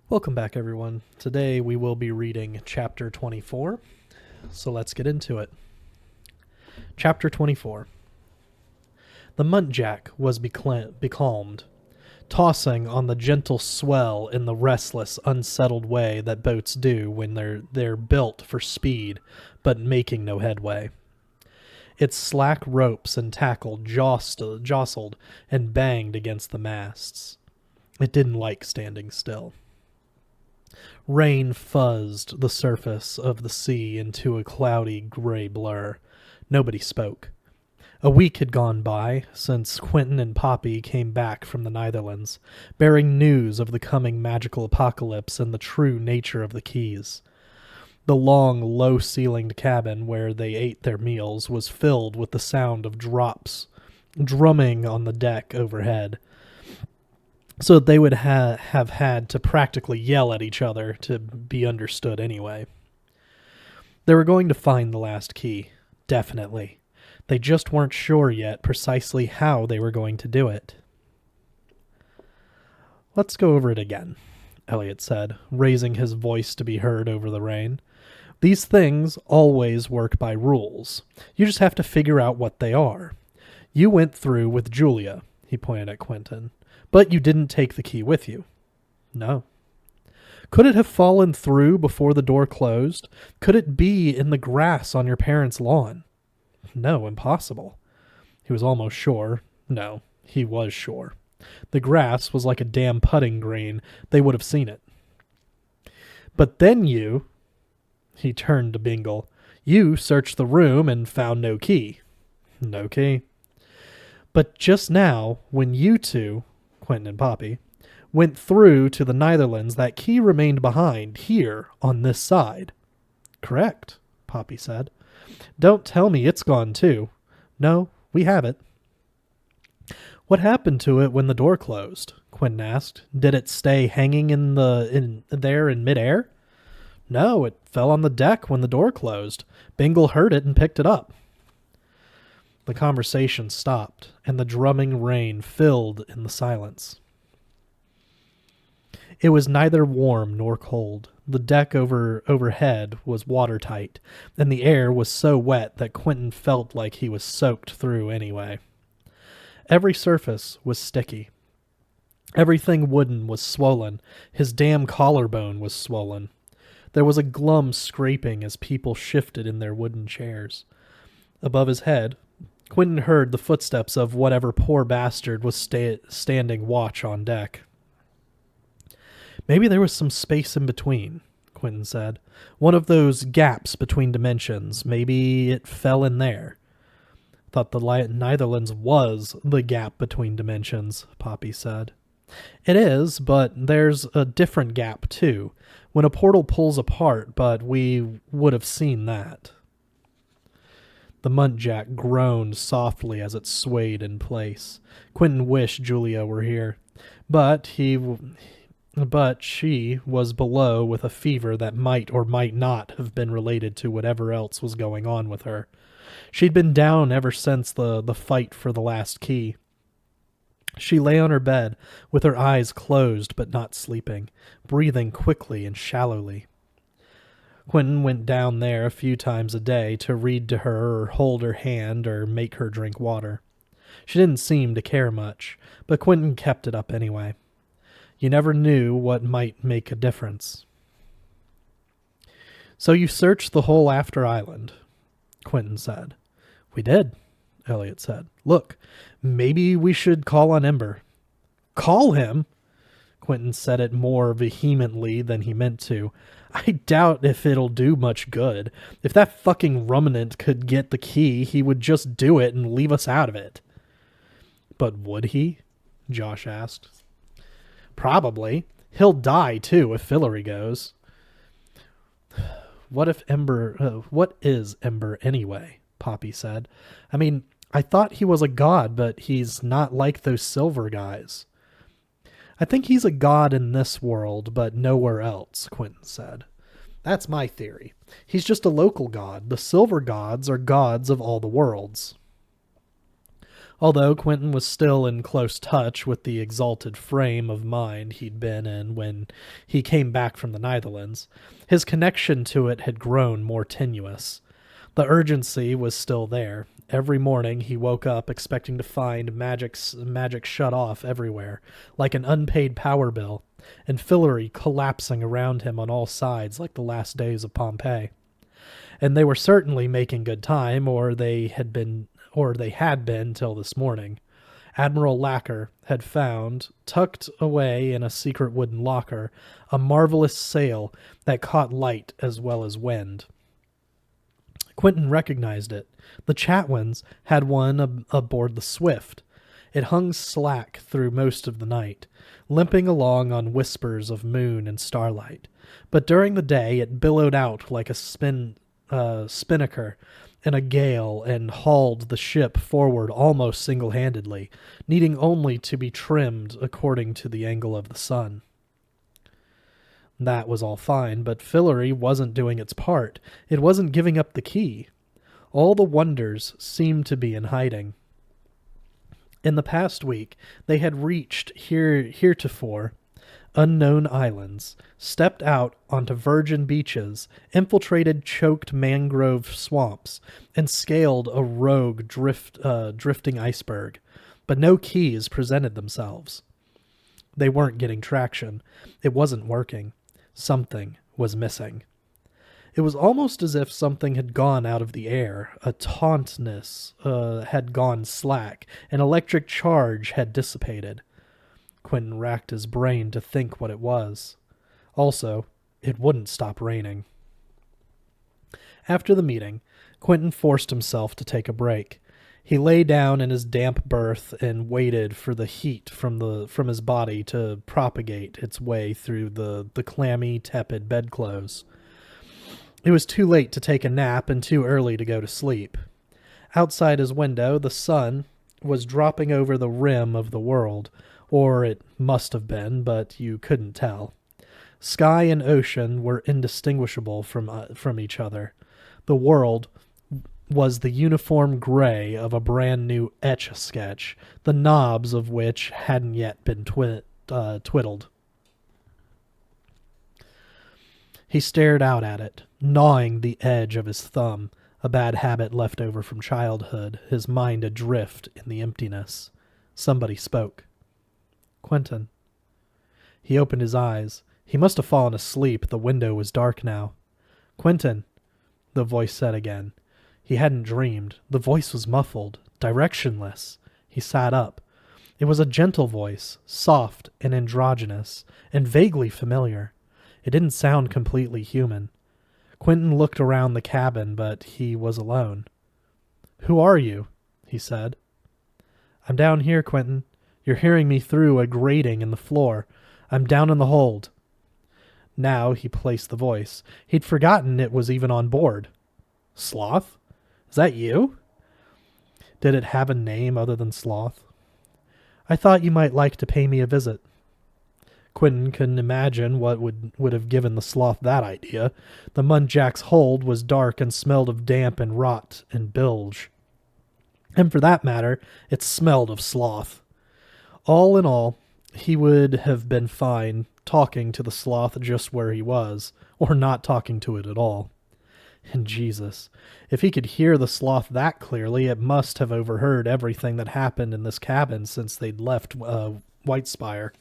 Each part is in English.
Welcome back, everyone. Today we will be reading Chapter 24, so let's get into it. Chapter 24. The Muntjac was becalmed, tossing on the gentle swell in the restless, unsettled way that boats do when they're built for speed, but making no headway. Its slack ropes and tackle jostled and banged against the masts. It didn't like standing still. Rain fuzzed the surface of the sea into a cloudy gray blur. Nobody spoke. A week had gone by since Quentin and Poppy came back from the Netherlands, bearing news of the coming magical apocalypse and the true nature of the keys. The long, low-ceilinged cabin where they ate their meals was filled with the sound of drops drumming on the deck overhead, so that they would have had to practically yell at each other to be understood anyway. They were going to find the last key, definitely. They just weren't sure yet precisely how they were going to do it. "Let's go over it again," Elliot said, raising his voice to be heard over the rain. "These things always work by rules. You just have to figure out what they are. You went through with Julia," he pointed at Quentin. "But you didn't take the key with you." "No." "Could it have fallen through before the door closed? Could it be in the grass on your parents' lawn?" "No, impossible." He was almost sure. No, he was sure. The grass was like a damn putting green. They would have seen it. "But then he turned to Bingle. "You searched the room and found no key." "No key." "But just now, when you two," Quentin and Poppy, "went through to the Netherlands, that key remained behind, here, on this side." "Correct," Poppy said. "Don't tell me it's gone too." "No, we have it." "What happened to it when the door closed?" Quentin asked. "Did it stay hanging there in midair?" "No, it fell on the deck when the door closed. Bingle heard it and picked it up." The conversation stopped, and the drumming rain filled in the silence. It was neither warm nor cold. The deck overhead was watertight, and the air was so wet that Quentin felt like he was soaked through anyway. Every surface was sticky. Everything wooden was swollen. His damn collarbone was swollen. There was a glum scraping as people shifted in their wooden chairs. Above his head, Quentin heard the footsteps of whatever poor bastard was standing watch on deck. "Maybe there was some space in between," Quentin said. "One of those gaps between dimensions. Maybe it fell in there." "Thought the Netherlands was the gap between dimensions," Poppy said. "It is, but there's a different gap, too. When a portal pulls apart, but we would have seen that." The Muntjac groaned softly as it swayed in place. Quentin wished Julia were here, but she was below with a fever that might or might not have been related to whatever else was going on with her. She'd been down ever since the fight for the last key. She lay on her bed, with her eyes closed but not sleeping, breathing quickly and shallowly. Quentin went down there a few times a day to read to her or hold her hand or make her drink water. She didn't seem to care much, but Quentin kept it up anyway. You never knew what might make a difference. "So you searched the whole after island," Quentin said. "We did," Elliot said. "Look, maybe we should call on Ember." "Call him?" Quentin said it more vehemently than he meant to. "I doubt if it'll do much good. If that fucking ruminant could get the key, he would just do it and leave us out of it." "But would he?" Josh asked. "Probably. He'll die, too, if Fillory goes." What is Ember anyway?" Poppy said. "I mean, I thought he was a god, but he's not like those silver guys." "I think he's a god in this world, but nowhere else," Quentin said. "That's my theory. He's just a local god. The silver gods are gods of all the worlds." Although Quentin was still in close touch with the exalted frame of mind he'd been in when he came back from the Netherlands, his connection to it had grown more tenuous. The urgency was still there. Every morning he woke up expecting to find magic shut off everywhere, like an unpaid power bill, and Fillory collapsing around him on all sides like the last days of Pompeii. And they were certainly making good time, or they had been till this morning. Admiral Lacker had found, tucked away in a secret wooden locker, a marvelous sail that caught light as well as wind. Quentin recognized it. The Chatwins had one aboard the Swift. It hung slack through most of the night, limping along on whispers of moon and starlight. But during the day it billowed out like a spinnaker in a gale and hauled the ship forward almost single-handedly, needing only to be trimmed according to the angle of the sun. That was all fine, but Fillory wasn't doing its part. It wasn't giving up the key. All the wonders seemed to be in hiding. In the past week, they had reached heretofore unknown islands, stepped out onto virgin beaches, infiltrated choked mangrove swamps, and scaled a rogue drifting iceberg. But no keys presented themselves. They weren't getting traction. It wasn't working. Something was missing. It was almost as if something had gone out of the air. A tautness had gone slack. An electric charge had dissipated. Quentin racked his brain to think what it was. Also, it wouldn't stop raining. After the meeting, Quentin forced himself to take a break. He lay down in his damp berth and waited for the heat from his body to propagate its way through the clammy, tepid bedclothes. It was too late to take a nap and too early to go to sleep. Outside his window, the sun was dropping over the rim of the world, or it must have been, but you couldn't tell. Sky and ocean were indistinguishable from each other. The world was the uniform gray of a brand new Etch-a-Sketch, the knobs of which hadn't yet been twiddled. He stared out at it, gnawing the edge of his thumb, a bad habit left over from childhood, his mind adrift in the emptiness. Somebody spoke. Quentin. He opened his eyes. He must have fallen asleep. The window was dark now. Quentin, the voice said again. He hadn't dreamed. The voice was muffled, directionless. He sat up. It was a gentle voice, soft and androgynous, and vaguely familiar. It didn't sound completely human. Quentin looked around the cabin, but he was alone. "Who are you?" he said. "I'm down here, Quentin. You're hearing me through a grating in the floor. I'm down in the hold." Now he placed the voice. He'd forgotten it was even on board. "Sloth? Is that you?" Did it have a name other than Sloth? "I thought you might like to pay me a visit." Quentin couldn't imagine what would have given the Sloth that idea. The Muntjacs' hold was dark and smelled of damp and rot and bilge. And for that matter, it smelled of sloth. All in all, he would have been fine talking to the Sloth just where he was, or not talking to it at all. And Jesus, if he could hear the Sloth that clearly, it must have overheard everything that happened in this cabin since they'd left Whitespire.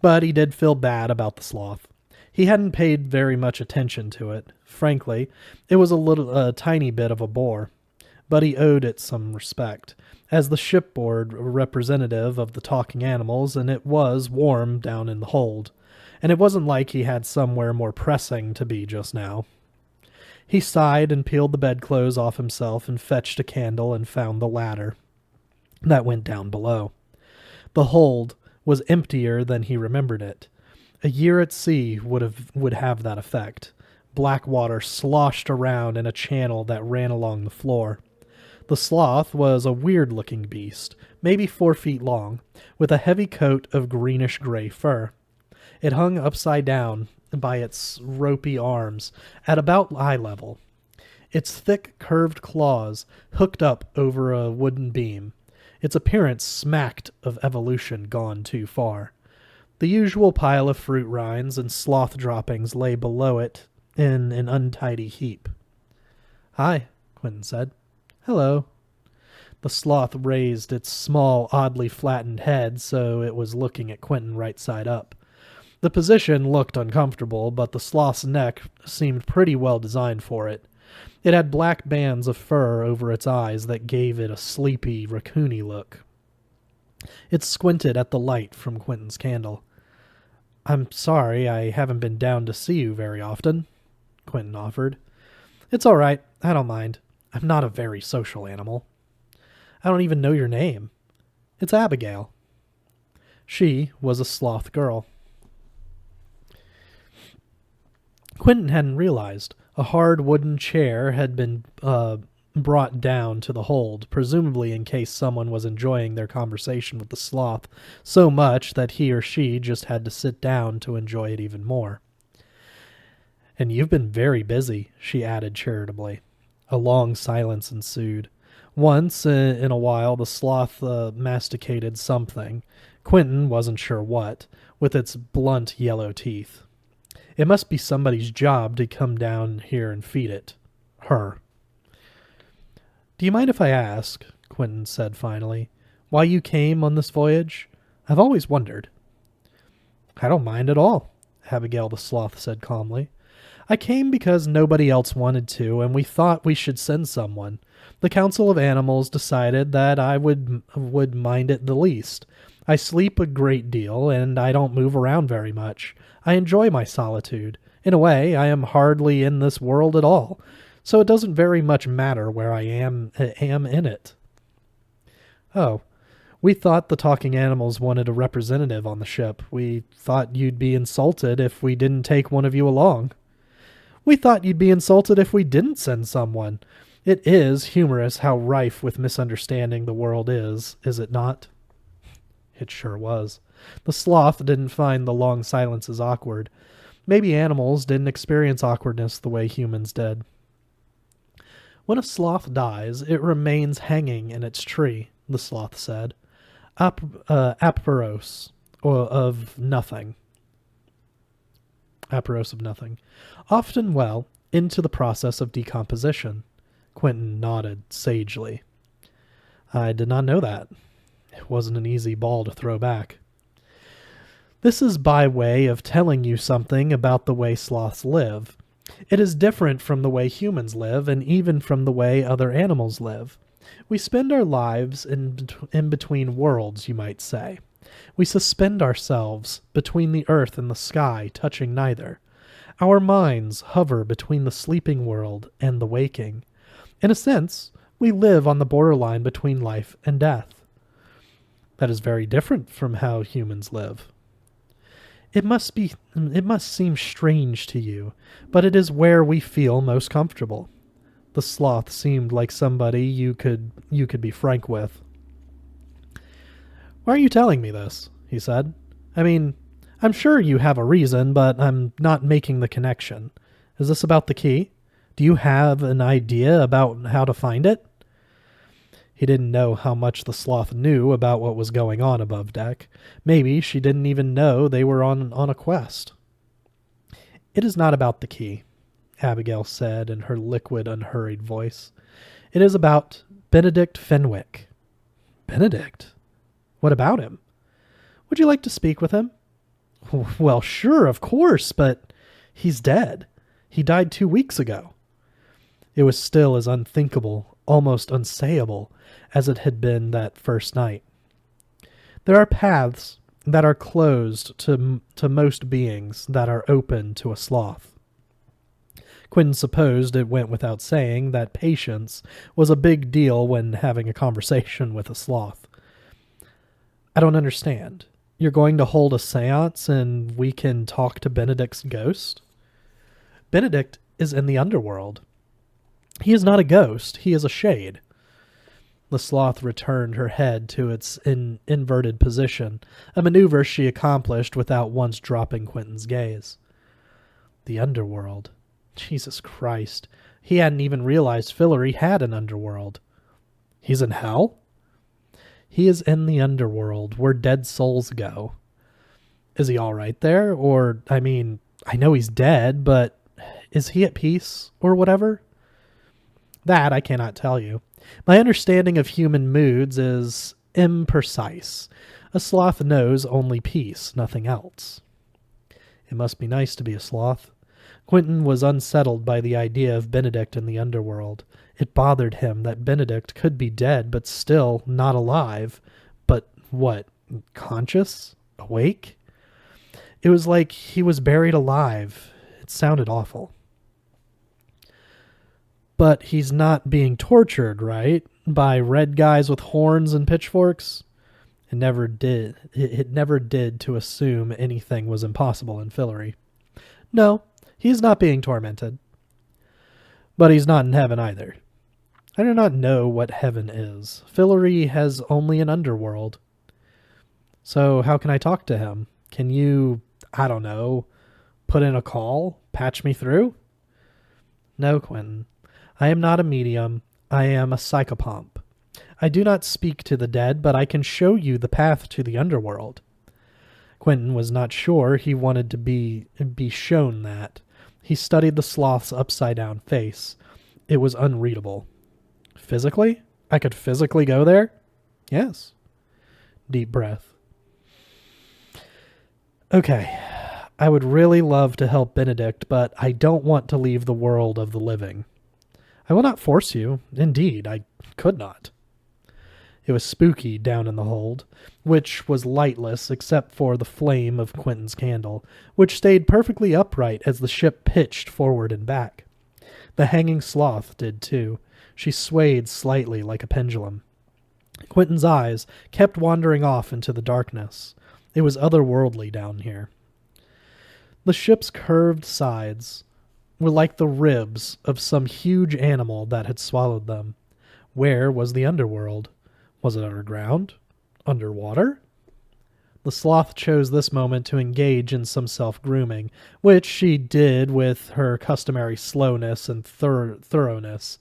But he did feel bad about the Sloth. He hadn't paid very much attention to it. Frankly, it was a tiny bit of a bore. But he owed it some respect, as the shipboard representative of the talking animals, and it was warm down in the hold. And it wasn't like he had somewhere more pressing to be just now. He sighed and peeled the bedclothes off himself and fetched a candle and found the ladder that went down below. The hold was emptier than he remembered it. A year at sea would have that effect. Black water sloshed around in a channel that ran along the floor. The Sloth was a weird-looking beast, maybe 4 feet long, with a heavy coat of greenish-gray fur. It hung upside down by its ropey arms at about eye level. its thick, curved claws hooked up over a wooden beam. Its appearance smacked of evolution gone too far. The usual pile of fruit rinds and sloth droppings lay below it in an untidy heap. "Hi," Quentin said. "Hello." The sloth raised its small, oddly flattened head so it was looking at Quentin right side up. The position looked uncomfortable, but the sloth's neck seemed pretty well designed for it. It had black bands of fur over its eyes that gave it a sleepy, raccoony look. It squinted at the light from Quentin's candle. "I'm sorry, I haven't been down to see you very often," Quentin offered. "It's all right. I don't mind. I'm not a very social animal." "I don't even know your name." "It's Abigail." She was a sloth girl. Quentin hadn't realized. A hard wooden chair had been brought down to the hold, presumably in case someone was enjoying their conversation with the sloth so much that he or she just had to sit down to enjoy it even more. "And you've been very busy," she added charitably. A long silence ensued. Once in a while the sloth masticated something. Quentin wasn't sure what, with its blunt yellow teeth. It must be somebody's job to come down here and feed it. Her. "Do you mind if I ask," Quentin said finally, "why you came on this voyage? I've always wondered." "I don't mind at all," Abigail the sloth said calmly. "I came because nobody else wanted to, and we thought we should send someone. The Council of Animals decided that I would mind it the least. I sleep a great deal, and I don't move around very much. I enjoy my solitude. In a way, I am hardly in this world at all, so it doesn't very much matter where I am in it." "Oh, we thought the talking animals wanted a representative on the ship. We thought you'd be insulted if we didn't take one of you along." "We thought you'd be insulted if we didn't send someone. It is humorous how rife with misunderstanding the world is it not?" It sure was. The sloth didn't find the long silences awkward. Maybe animals didn't experience awkwardness the way humans did. "When a sloth dies, it remains hanging in its tree," the sloth said. Apeiros, or of nothing. Apeiros of nothing. Often, into the process of decomposition. Quentin nodded sagely. "I did not know that." It wasn't an easy ball to throw back. "This is by way of telling you something about the way sloths live. It is different from the way humans live, and even from the way other animals live. We spend our lives in between worlds, you might say. We suspend ourselves between the earth and the sky, touching neither. Our minds hover between the sleeping world and the waking. In a sense, we live on the borderline between life and death." "That is very different from how humans live." It must seem strange to you, but it is where we feel most comfortable." The sloth seemed like somebody you could be frank with. "Why are you telling me this?" he said. "I mean, I'm sure you have a reason, but I'm not making the connection. Is this about the key? Do you have an idea about how to find it?" He didn't know how much the sloth knew about what was going on above deck. Maybe she didn't even know they were on a quest. "It is not about the key," Abigail said in her liquid, unhurried voice. "It is about Benedict Fenwick." "Benedict? What about him?" "Would you like to speak with him?" "Well, sure, of course, but he's dead. He died 2 weeks ago." It was still as unthinkable, almost unsayable, as it had been that first night. There are paths that are closed to most beings that are open to a sloth. Quentin supposed it went without saying that patience was a big deal when having a conversation with a sloth. "I don't understand. You're going to hold a seance and we can talk to Benedict's ghost?" "Benedict is in the underworld. He is not a ghost. He is a shade." The sloth returned her head to its inverted position, a maneuver she accomplished without once dropping Quentin's gaze. "The underworld," Jesus Christ. He hadn't even realized Fillory had an underworld. He's in hell? He is in the underworld, where dead souls go. Is he all right there? Or, I mean, I know he's dead, but is he at peace or whatever? That I cannot tell you. My understanding of human moods is imprecise. A sloth knows only peace, nothing else. It must be nice to be a sloth. Quentin was unsettled by the idea of Benedict in the underworld. It bothered him that Benedict could be dead, but still not alive. But what? Conscious? Awake? It was like he was buried alive. It sounded awful. But he's not being tortured, right? By red guys with horns and pitchforks? It never did. It never did to assume anything was impossible in Fillory. No, he's not being tormented. But he's not in heaven either. I do not know what heaven is. Fillory has only an underworld. So how can I talk to him? Can you, I don't know, put in a call? Patch me through? No, Quentin. I am not a medium. I am a psychopomp. I do not speak to the dead, but I can show you the path to the underworld. Quentin was not sure he wanted to be shown that. He studied the sloth's upside-down face. It was unreadable. Physically? I could physically go there? Yes. Deep breath. Okay. I would really love to help Benedict, but I don't want to leave the world of the living. I will not force you. Indeed, I could not. It was spooky down in the hold, which was lightless except for the flame of Quentin's candle, which stayed perfectly upright as the ship pitched forward and back. The hanging sloth did too. She swayed slightly like a pendulum. Quentin's eyes kept wandering off into the darkness. It was otherworldly down here. The ship's curved sides were like the ribs of some huge animal that had swallowed them. Where was the underworld? Was it underground? Underwater? The sloth chose this moment to engage in some self-grooming, which she did with her customary slowness and thoroughness.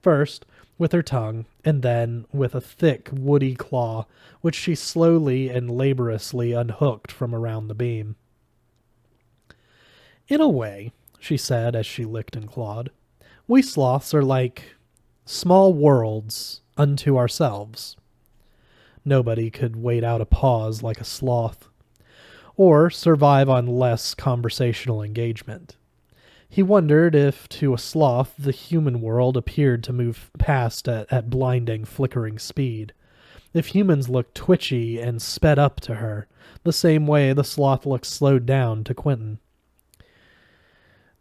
First, with her tongue, and then with a thick, woody claw, which she slowly and laboriously unhooked from around the beam. In a way, she said as she licked and clawed, we sloths are like small worlds unto ourselves. Nobody could wait out a pause like a sloth, or survive on less conversational engagement. He wondered if, to a sloth, the human world appeared to move past at blinding, flickering speed. If humans looked twitchy and sped up to her, the same way the sloth looked slowed down to Quentin.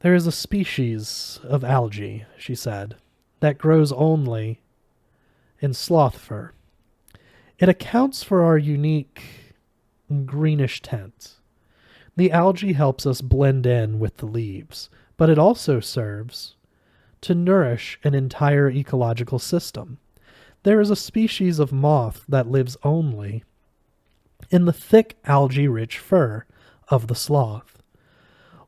There is a species of algae, she said, that grows only in sloth fur. It accounts for our unique greenish tint. The algae helps us blend in with the leaves, but it also serves to nourish an entire ecological system. There is a species of moth that lives only in the thick algae-rich fur of the sloth.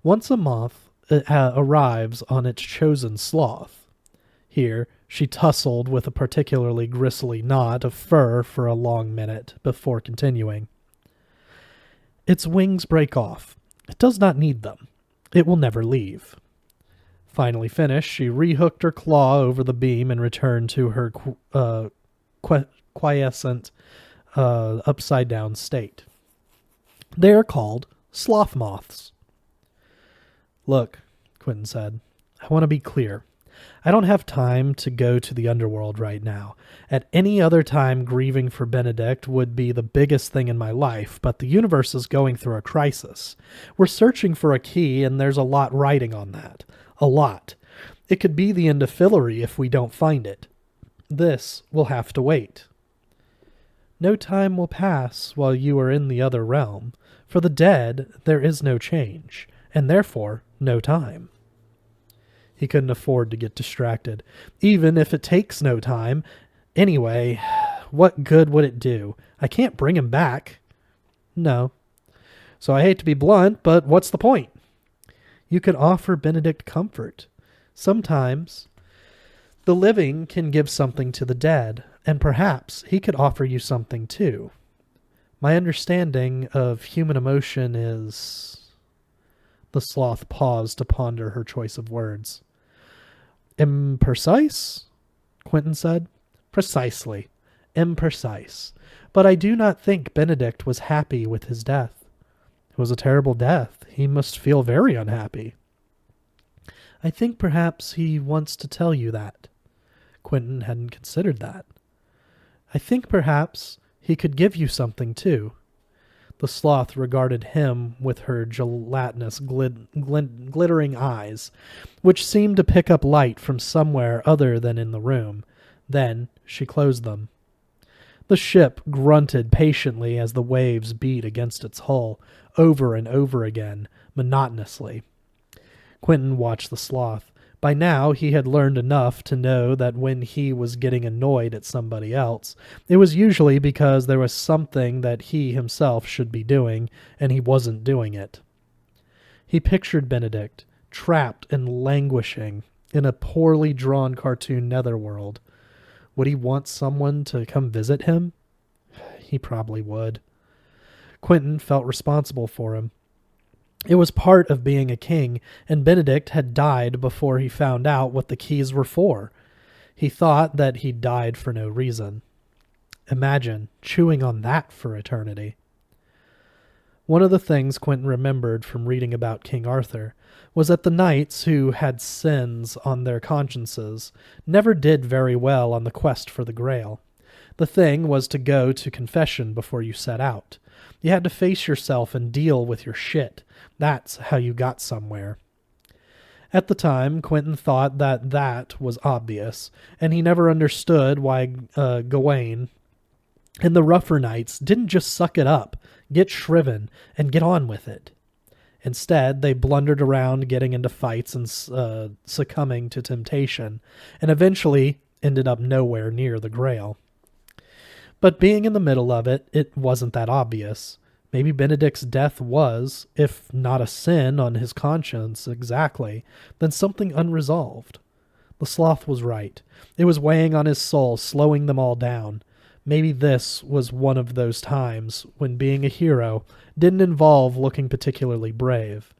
Once a moth arrives on its chosen sloth, here she tussled with a particularly gristly knot of fur for a long minute before continuing. Its wings break off. It does not need them. It will never leave. Finally finished, she rehooked her claw over the beam and returned to her quiescent, upside-down state. They are called sloth moths. Look, Quentin said, I want to be clear. I don't have time to go to the underworld right now. At any other time, grieving for Benedict would be the biggest thing in my life, but the universe is going through a crisis. We're searching for a key, and there's a lot riding on that. A lot. It could be the end of Fillory if we don't find it. This will have to wait. No time will pass while you are in the other realm. For the dead, there is no change, and therefore no time. He couldn't afford to get distracted, even if it takes no time. Anyway, what good would it do? I can't bring him back. No. So I hate to be blunt, but what's the point? You could offer Benedict comfort. Sometimes the living can give something to the dead, and perhaps he could offer you something too. My understanding of human emotion is... The sloth paused to ponder her choice of words. Imprecise? Quentin said. Precisely. Imprecise. But I do not think Benedict was happy with his death. It was a terrible death. He must feel very unhappy. I think perhaps he wants to tell you that. Quentin hadn't considered that. I think perhaps he could give you something too. The sloth regarded him with her gelatinous, glittering eyes, which seemed to pick up light from somewhere other than in the room. Then she closed them. The ship grunted patiently as the waves beat against its hull, over and over again, monotonously. Quentin watched the sloth. By now he had learned enough to know that when he was getting annoyed at somebody else, it was usually because there was something that he himself should be doing, and he wasn't doing it. He pictured Benedict, trapped and languishing in a poorly drawn cartoon netherworld. Would he want someone to come visit him? He probably would. Quentin felt responsible for him. It was part of being a king, and Benedict had died before he found out what the keys were for. He thought that he died for no reason. Imagine chewing on that for eternity. One of the things Quentin remembered from reading about King Arthur was that the knights who had sins on their consciences never did very well on the quest for the Grail. The thing was to go to confession before you set out. You had to face yourself and deal with your shit. That's how you got somewhere. At the time, Quentin thought that that was obvious, and he never understood why Gawain and the rougher knights didn't just suck it up, get shriven, and get on with it. Instead, they blundered around getting into fights and succumbing to temptation, and eventually ended up nowhere near the Grail. But being in the middle of it, it wasn't that obvious. Maybe Benedict's death was, if not a sin on his conscience exactly, then something unresolved. The sloth was right. It was weighing on his soul, slowing them all down. Maybe this was one of those times when being a hero didn't involve looking particularly brave.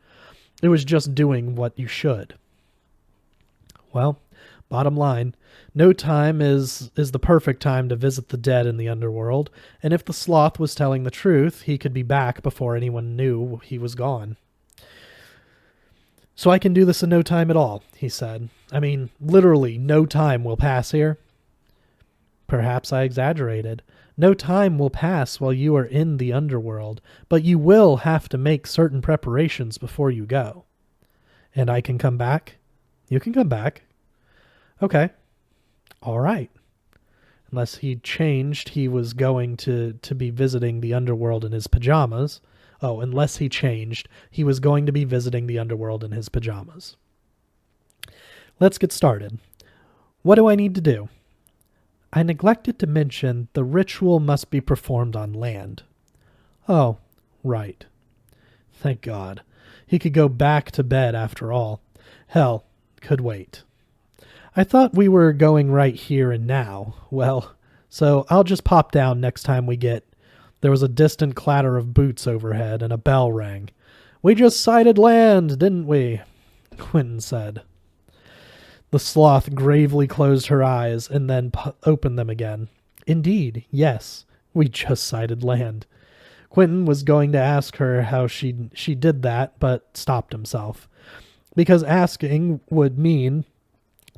It was just doing what you should. Well, bottom line, no time is the perfect time to visit the dead in the underworld, and if the sloth was telling the truth, he could be back before anyone knew he was gone. So I can do this in no time at all, he said. I mean, literally no time will pass here. Perhaps I exaggerated. No time will pass while you are in the underworld, but you will have to make certain preparations before you go. And I can come back? You can come back. Okay. All right. Unless he changed, he was going to be visiting the underworld in his pajamas. Oh, unless he changed, he was going to be visiting the underworld in his pajamas. Let's get started. What do I need to do? I neglected to mention the ritual must be performed on land. Oh, right. Thank God. He could go back to bed after all. Hell, could wait. I thought we were going right here and now. Well, so I'll just pop down next time we get... There was a distant clatter of boots overhead and a bell rang. We just sighted land, didn't we? Quentin said. The sloth gravely closed her eyes and then opened them again. Indeed, yes, we just sighted land. Quentin was going to ask her how she did that, but stopped himself. Because asking would mean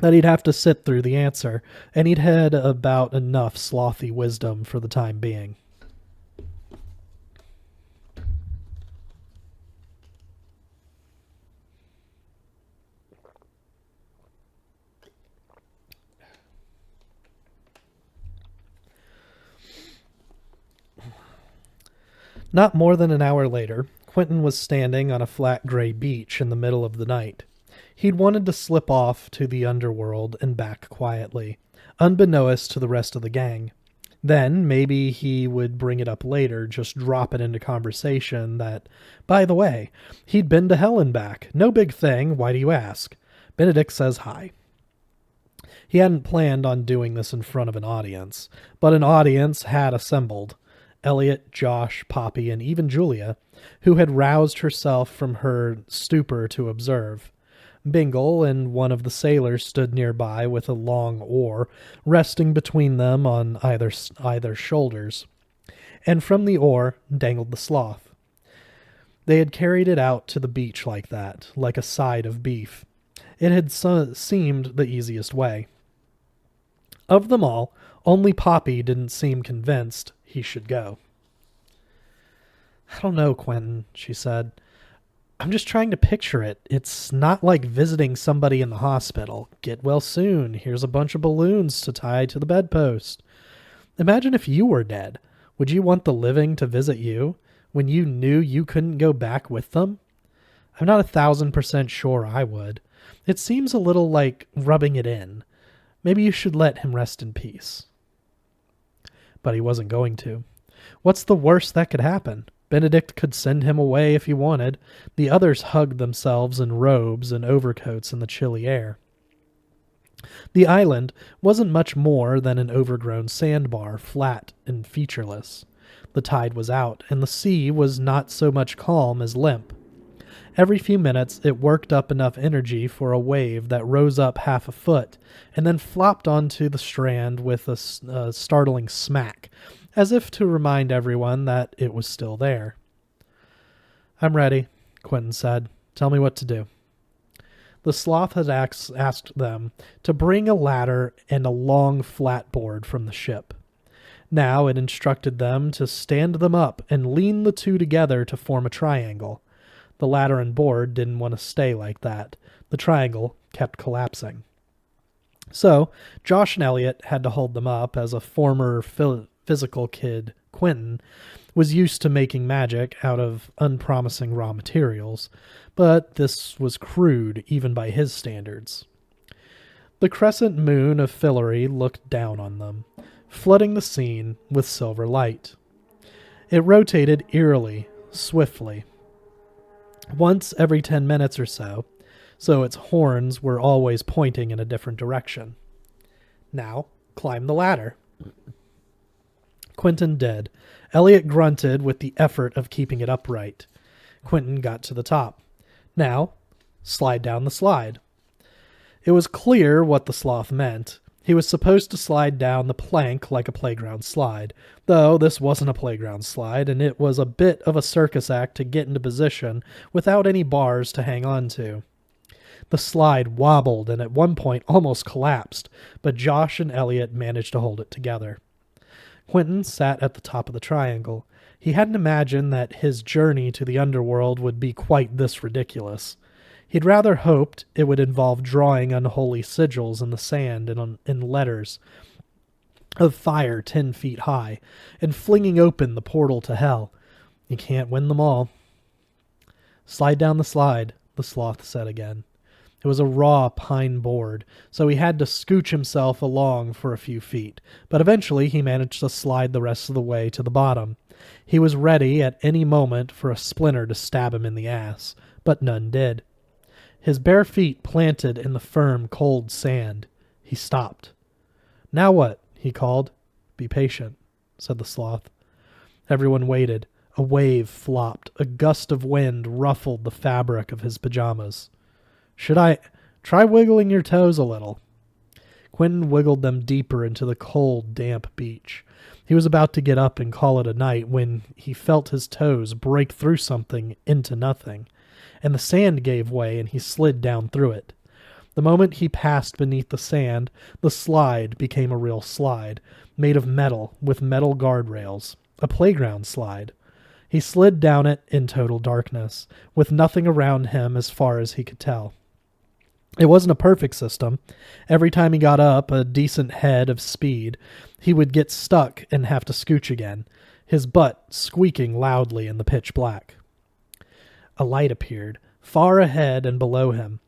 that he'd have to sit through the answer, and he'd had about enough slothy wisdom for the time being. Not more than an hour later, Quentin was standing on a flat gray beach in the middle of the night. He'd wanted to slip off to the underworld and back quietly, unbeknownst to the rest of the gang. Then maybe he would bring it up later, just drop it into conversation that, by the way, he'd been to hell and back. No big thing, why do you ask? Benedict says hi. He hadn't planned on doing this in front of an audience, but an audience had assembled. Elliot, Josh, Poppy, and even Julia, who had roused herself from her stupor to observe. Bingle and one of the sailors stood nearby with a long oar, resting between them on either shoulders. And from the oar dangled the sloth. They had carried it out to the beach like that, like a side of beef. It had seemed the easiest way. Of them all, only Poppy didn't seem convinced he should go. "I don't know, Quentin," she said. "I'm just trying to picture it. It's not like visiting somebody in the hospital. Get well soon. Here's a bunch of balloons to tie to the bedpost. Imagine if you were dead. Would you want the living to visit you when you knew you couldn't go back with them? I'm not 1,000% sure I would. It seems a little like rubbing it in. Maybe you should let him rest in peace." But he wasn't going to. What's the worst that could happen? Benedict could send him away if he wanted. The others hugged themselves in robes and overcoats in the chilly air. The island wasn't much more than an overgrown sandbar, flat and featureless. The tide was out, and the sea was not so much calm as limp. Every few minutes it worked up enough energy for a wave that rose up half a foot and then flopped onto the strand with a startling smack, as if to remind everyone that it was still there. "I'm ready," Quentin said. "Tell me what to do." The sloth had asked them to bring a ladder and a long flat board from the ship. Now it instructed them to stand them up and lean the two together to form a triangle. The ladder and board didn't want to stay like that. The triangle kept collapsing. So Josh and Elliot had to hold them up, as a former physical kid, Quentin, was used to making magic out of unpromising raw materials, but this was crude even by his standards. The crescent moon of Fillory looked down on them, flooding the scene with silver light. It rotated eerily, swiftly. Once every 10 minutes or so its horns were always pointing in a different direction. "Now, climb the ladder." Quentin did. Elliot grunted with the effort of keeping it upright. Quentin got to the top. "Now, slide down the slide." It was clear what the sloth meant. He was supposed to slide down the plank like a playground slide, though this wasn't a playground slide, and it was a bit of a circus act to get into position without any bars to hang on to. The slide wobbled and at one point almost collapsed, but Josh and Elliot managed to hold it together. Quentin sat at the top of the triangle. He hadn't imagined that his journey to the underworld would be quite this ridiculous. He'd rather hoped it would involve drawing unholy sigils in the sand and in letters of fire 10 feet high, and flinging open the portal to hell. You can't win them all. "Slide down the slide," the sloth said again. It was a raw pine board, so he had to scooch himself along for a few feet, but eventually he managed to slide the rest of the way to the bottom. He was ready at any moment for a splinter to stab him in the ass, but none did. His bare feet planted in the firm, cold sand. He stopped. "Now what?" he called. "Be patient," said the sloth. Everyone waited. A wave flopped. A gust of wind ruffled the fabric of his pajamas. "Should I try wiggling your toes a little?" Quentin wiggled them deeper into the cold, damp beach. He was about to get up and call it a night when he felt his toes break through something into nothing, and the sand gave way and he slid down through it. The moment he passed beneath the sand, the slide became a real slide, made of metal with metal guardrails, a playground slide. He slid down it in total darkness, with nothing around him as far as he could tell. It wasn't a perfect system. Every time he got up a decent head of speed, he would get stuck and have to scooch again, his butt squeaking loudly in the pitch black. A light appeared, far ahead and below him.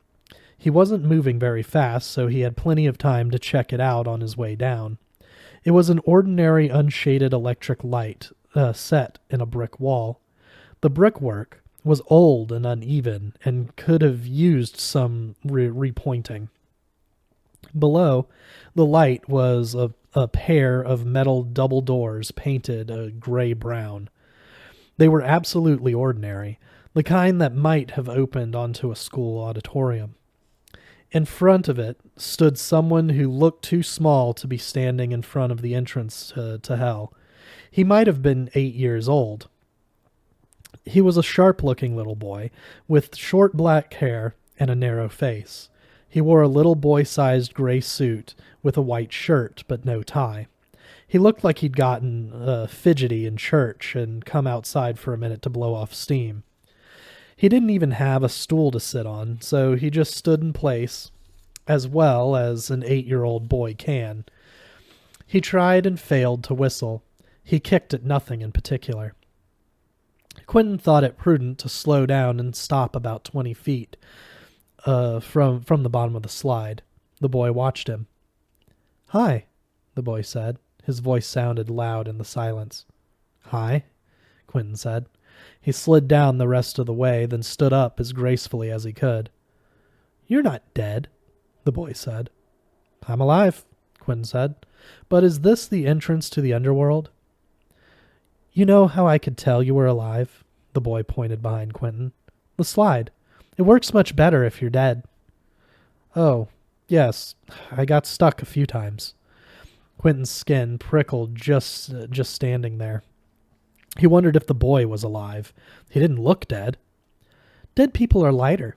He wasn't moving very fast, so he had plenty of time to check it out on his way down. It was an ordinary unshaded electric light set in a brick wall. The brickwork was old and uneven and could have used some repointing. Below, the light was a pair of metal double doors painted a gray-brown. They were absolutely ordinary, the kind that might have opened onto a school auditorium. In front of it stood someone who looked too small to be standing in front of the entrance to hell. He might have been 8 years old. He was a sharp-looking little boy with short black hair and a narrow face. He wore a little boy-sized gray suit with a white shirt but no tie. He looked like he'd gotten fidgety in church and come outside for a minute to blow off steam. He didn't even have a stool to sit on, so he just stood in place, as well as an 8-year-old boy can. He tried and failed to whistle. He kicked at nothing in particular. Quentin thought it prudent to slow down and stop about 20 feet from the bottom of the slide. The boy watched him. "Hi," the boy said. His voice sounded loud in the silence. "Hi," Quentin said. He slid down the rest of the way, then stood up as gracefully as he could. "You're not dead," the boy said. "I'm alive," Quentin said. "But is this the entrance to the underworld?" "You know how I could tell you were alive?" The boy pointed behind Quentin. "The slide. It works much better if you're dead." "Oh, yes. I got stuck a few times." Quentin's skin prickled just standing there. He wondered if the boy was alive. He didn't look dead. "Dead people are lighter,"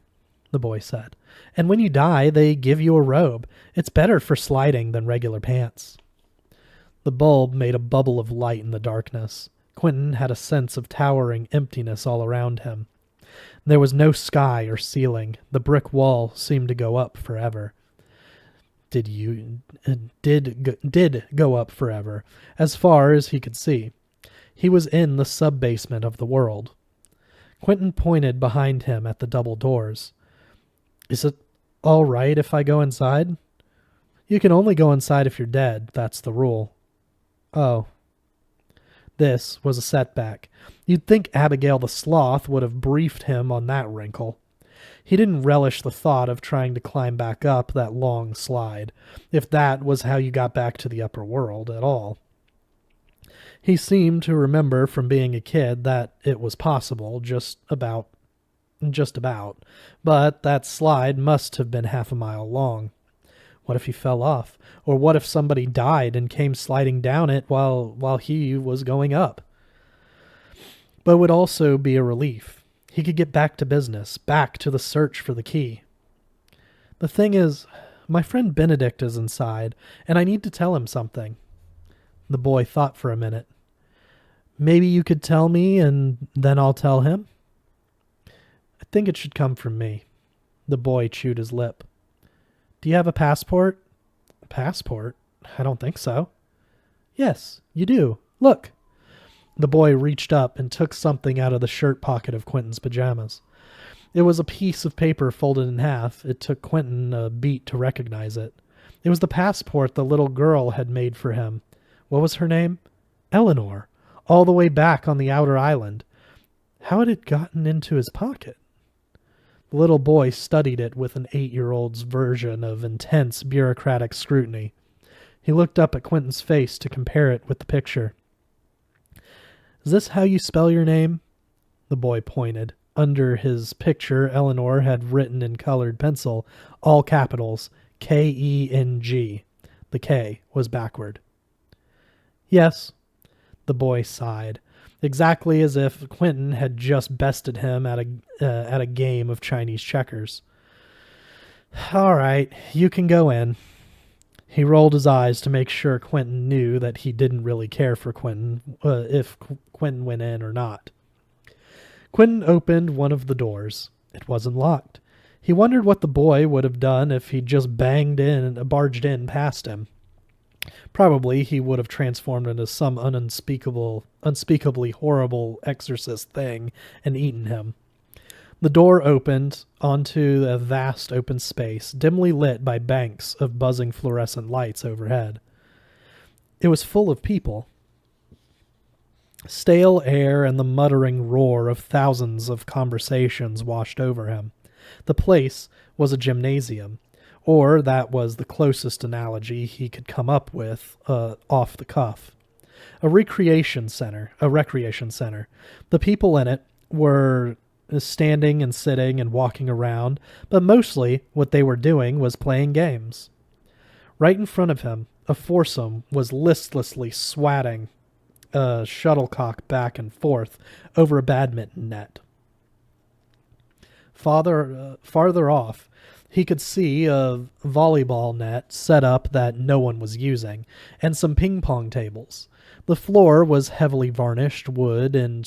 the boy said. "And when you die, they give you a robe. It's better for sliding than regular pants." The bulb made a bubble of light in the darkness. Quentin had a sense of towering emptiness all around him. There was no sky or ceiling. The brick wall seemed to go up forever. Did go up forever, as far as he could see. He was in the sub-basement of the world. Quentin pointed behind him at the double doors. "Is it all right if I go inside?" "You can only go inside if you're dead. That's the rule." "Oh." This was a setback. You'd think Abigail the Sloth would have briefed him on that wrinkle. He didn't relish the thought of trying to climb back up that long slide, if that was how you got back to the upper world at all. He seemed to remember from being a kid that it was possible, just about, but that slide must have been half a mile long. What if he fell off? Or what if somebody died and came sliding down it while he was going up? But it would also be a relief. He could get back to business, back to the search for the key. "The thing is, my friend Benedict is inside, and I need to tell him something." The boy thought for a minute. "Maybe you could tell me, and then I'll tell him?" "I think it should come from me." The boy chewed his lip. "Do you have a passport?" "A passport? I don't think so." "Yes, you do. Look." The boy reached up and took something out of the shirt pocket of Quentin's pajamas. It was a piece of paper folded in half. It took Quentin a beat to recognize it. It was the passport the little girl had made for him. What was her name? Eleanor, all the way back on the outer island. How had it gotten into his pocket? The little boy studied it with an 8-year-old's version of intense bureaucratic scrutiny. He looked up at Quentin's face to compare it with the picture. "Is this how you spell your name?" The boy pointed. Under his picture, Eleanor had written in colored pencil, all capitals, K-E-N-G. The K was backward. "Yes," the boy sighed, exactly as if Quentin had just bested him at a game of Chinese checkers. "All right, you can go in." He rolled his eyes to make sure Quentin knew that he didn't really care for Quentin, if Quentin went in or not. Quentin opened one of the doors. It wasn't locked. He wondered what the boy would have done if he'd just barged in past him. Probably he would have transformed into some unspeakably horrible exorcist thing and eaten him. The door opened onto a vast open space, dimly lit by banks of buzzing fluorescent lights overhead. It was full of people. Stale air and the muttering roar of thousands of conversations washed over him. The place was a gymnasium, or that was the closest analogy he could come up with off the cuff. A recreation center. The people in it were standing and sitting and walking around, but mostly what they were doing was playing games. Right in front of him, a foursome was listlessly swatting a shuttlecock back and forth over a badminton net. Farther off, he could see a volleyball net set up that no one was using, and some ping pong tables. The floor was heavily varnished wood and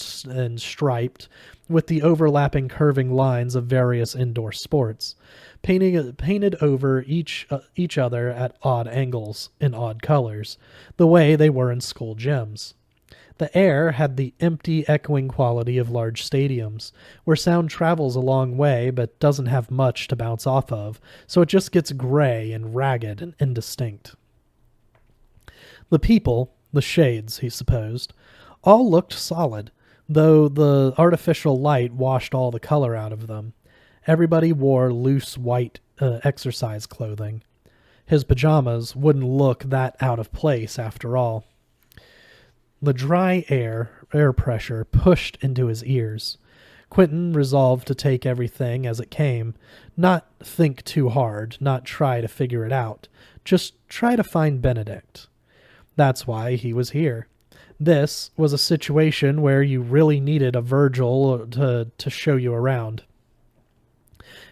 striped with the overlapping curving lines of various indoor sports, painted over each other at odd angles in odd colors, the way they were in school gyms. The air had the empty, echoing quality of large stadiums, where sound travels a long way but doesn't have much to bounce off of, so it just gets gray and ragged and indistinct. The people, the shades, he supposed, all looked solid, though the artificial light washed all the color out of them. Everybody wore loose white exercise clothing. His pajamas wouldn't look that out of place after all. The dry air pressure pushed into his ears. Quentin resolved to take everything as it came, not think too hard, not try to figure it out, just try to find Benedict. That's why he was here. This was a situation where you really needed a Virgil to show you around.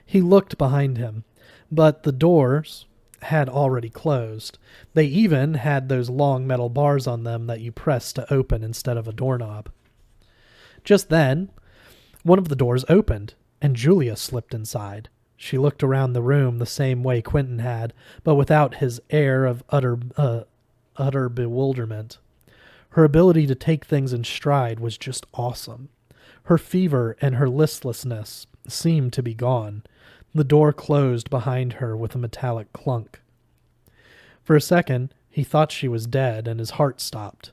He looked behind him, but the doors had already closed. They even had those long metal bars on them that you press to open instead of a doorknob. Just then, one of the doors opened, and Julia slipped inside. She looked around the room the same way Quentin had, but without his air of utter bewilderment. Her ability to take things in stride was just awesome. Her fever and her listlessness seemed to be gone. The door closed behind her with a metallic clunk. For a second, he thought she was dead, and his heart stopped.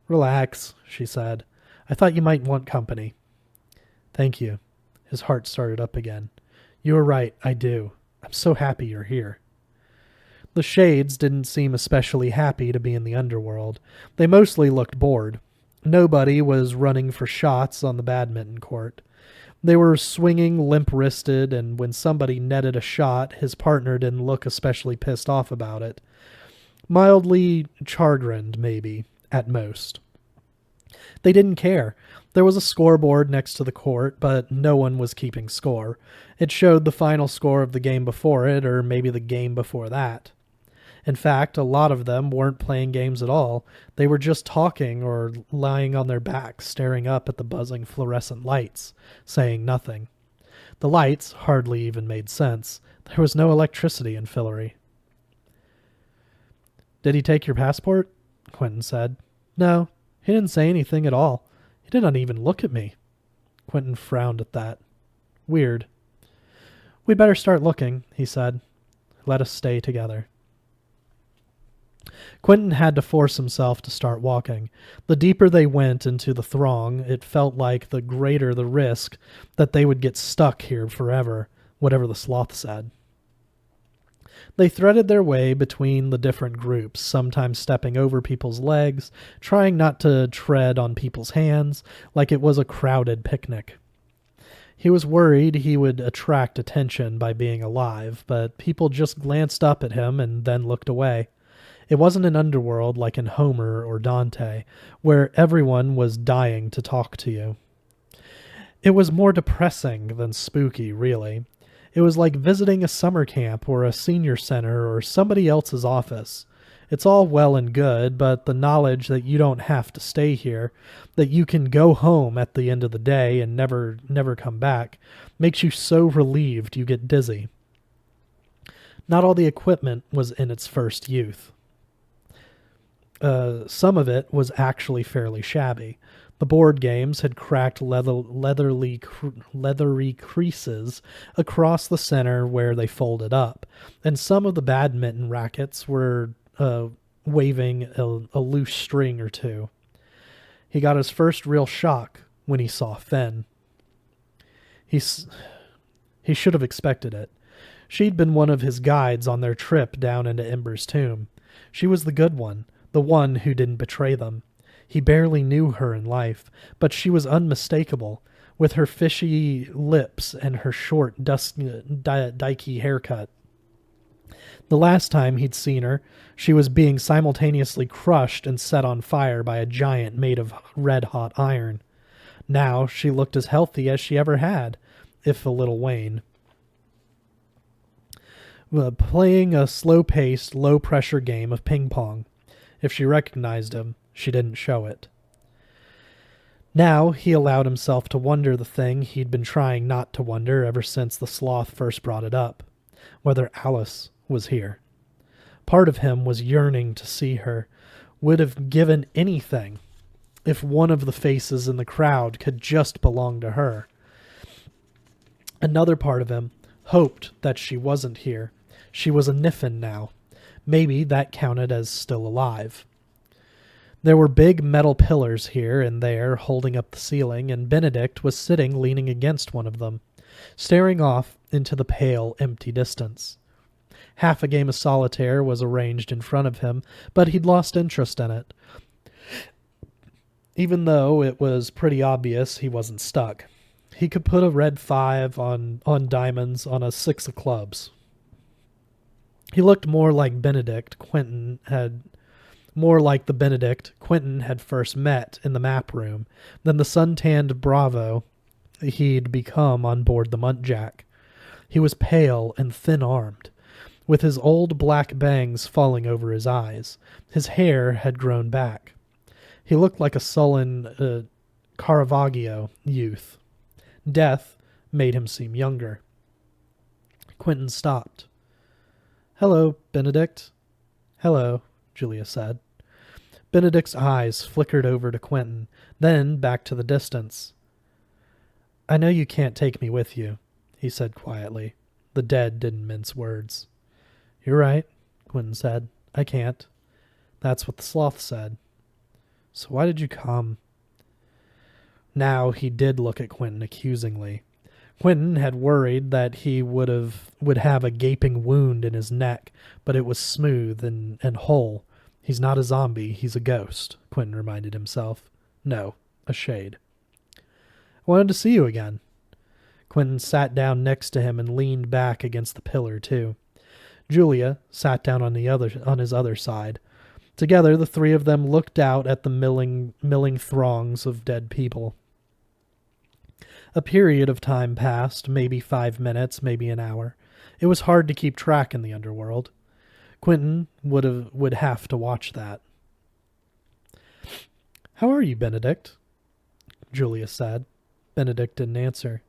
"Relax," she said. "I thought you might want company." "Thank you." His heart started up again. "You were right, I do. I'm so happy you're here." The shades didn't seem especially happy to be in the underworld. They mostly looked bored. Nobody was running for shots on the badminton court. They were swinging limp-wristed, and when somebody netted a shot, his partner didn't look especially pissed off about it. Mildly chagrined, maybe, at most. They didn't care. There was a scoreboard next to the court, but no one was keeping score. It showed the final score of the game before it, or maybe the game before that. In fact, a lot of them weren't playing games at all. They were just talking or lying on their backs, staring up at the buzzing fluorescent lights, saying nothing. The lights hardly even made sense. There was no electricity in Fillory. "Did he take your passport?" Quentin said. "No, he didn't say anything at all. He did not even look at me." Quentin frowned at that. "Weird." "We'd better start looking," he said. "Let us stay together." Quentin had to force himself to start walking. The deeper they went into the throng, it felt like the greater the risk that they would get stuck here forever, whatever the sloth said. They threaded their way between the different groups, sometimes stepping over people's legs, trying not to tread on people's hands, like it was a crowded picnic. He was worried he would attract attention by being alive, but people just glanced up at him and then looked away. It wasn't an underworld like in Homer or Dante, where everyone was dying to talk to you. It was more depressing than spooky, really. It was like visiting a summer camp or a senior center or somebody else's office. It's all well and good, but the knowledge that you don't have to stay here, that you can go home at the end of the day and never come back, makes you so relieved you get dizzy. Not all the equipment was in its first youth. Some of it was actually fairly shabby. The board games had cracked leathery creases across the center where they folded up, and some of the badminton rackets were waving a loose string or two. He got his first real shock when he saw Fen. He should have expected it. She'd been one of his guides on their trip down into Ember's tomb. She was the good one, the one who didn't betray them. He barely knew her in life, but she was unmistakable, with her fishy lips and her short, dykey haircut. The last time he'd seen her, she was being simultaneously crushed and set on fire by a giant made of red-hot iron. Now she looked as healthy as she ever had, if a little wan. Playing a slow-paced, low-pressure game of ping-pong. If she recognized him, she didn't show it. Now he allowed himself to wonder the thing he'd been trying not to wonder ever since the sloth first brought it up, whether Alice was here. Part of him was yearning to see her, would have given anything if one of the faces in the crowd could just belong to her. Another part of him hoped that she wasn't here. She was a Niffin now. Maybe that counted as still alive. There were big metal pillars here and there holding up the ceiling, and Benedict was sitting leaning against one of them, staring off into the pale, empty distance. Half a game of solitaire was arranged in front of him, but he'd lost interest in it, even though it was pretty obvious he wasn't stuck. He could put a red 5 on diamonds on a 6 of clubs. He looked more like the Benedict Quentin had first met in the map room than the sun-tanned bravo he'd become on board the Muntjac. He was pale and thin-armed, with his old black bangs falling over his eyes. His hair had grown back. He looked like a sullen Caravaggio youth. Death made him seem younger. Quentin stopped. "Hello, Benedict." "Hello," Julia said. Benedict's eyes flickered over to Quentin, then back to the distance. "I know you can't take me with you," he said quietly. The dead didn't mince words. "You're right," Quentin said. "I can't." That's what the sloth said. "So why did you come?" Now he did look at Quentin accusingly. Quentin had worried that he would have a gaping wound in his neck, but it was smooth and whole. He's not a zombie, he's a ghost, Quentin reminded himself. No, a shade. "I wanted to see you again." Quentin sat down next to him and leaned back against the pillar, too. Julia sat down on his other side. Together, the three of them looked out at the milling throngs of dead people. A period of time passed, maybe 5 minutes, maybe an hour. It was hard to keep track in the underworld. Quentin would have to watch that. "How are you, Benedict?" Julia said. Benedict didn't answer.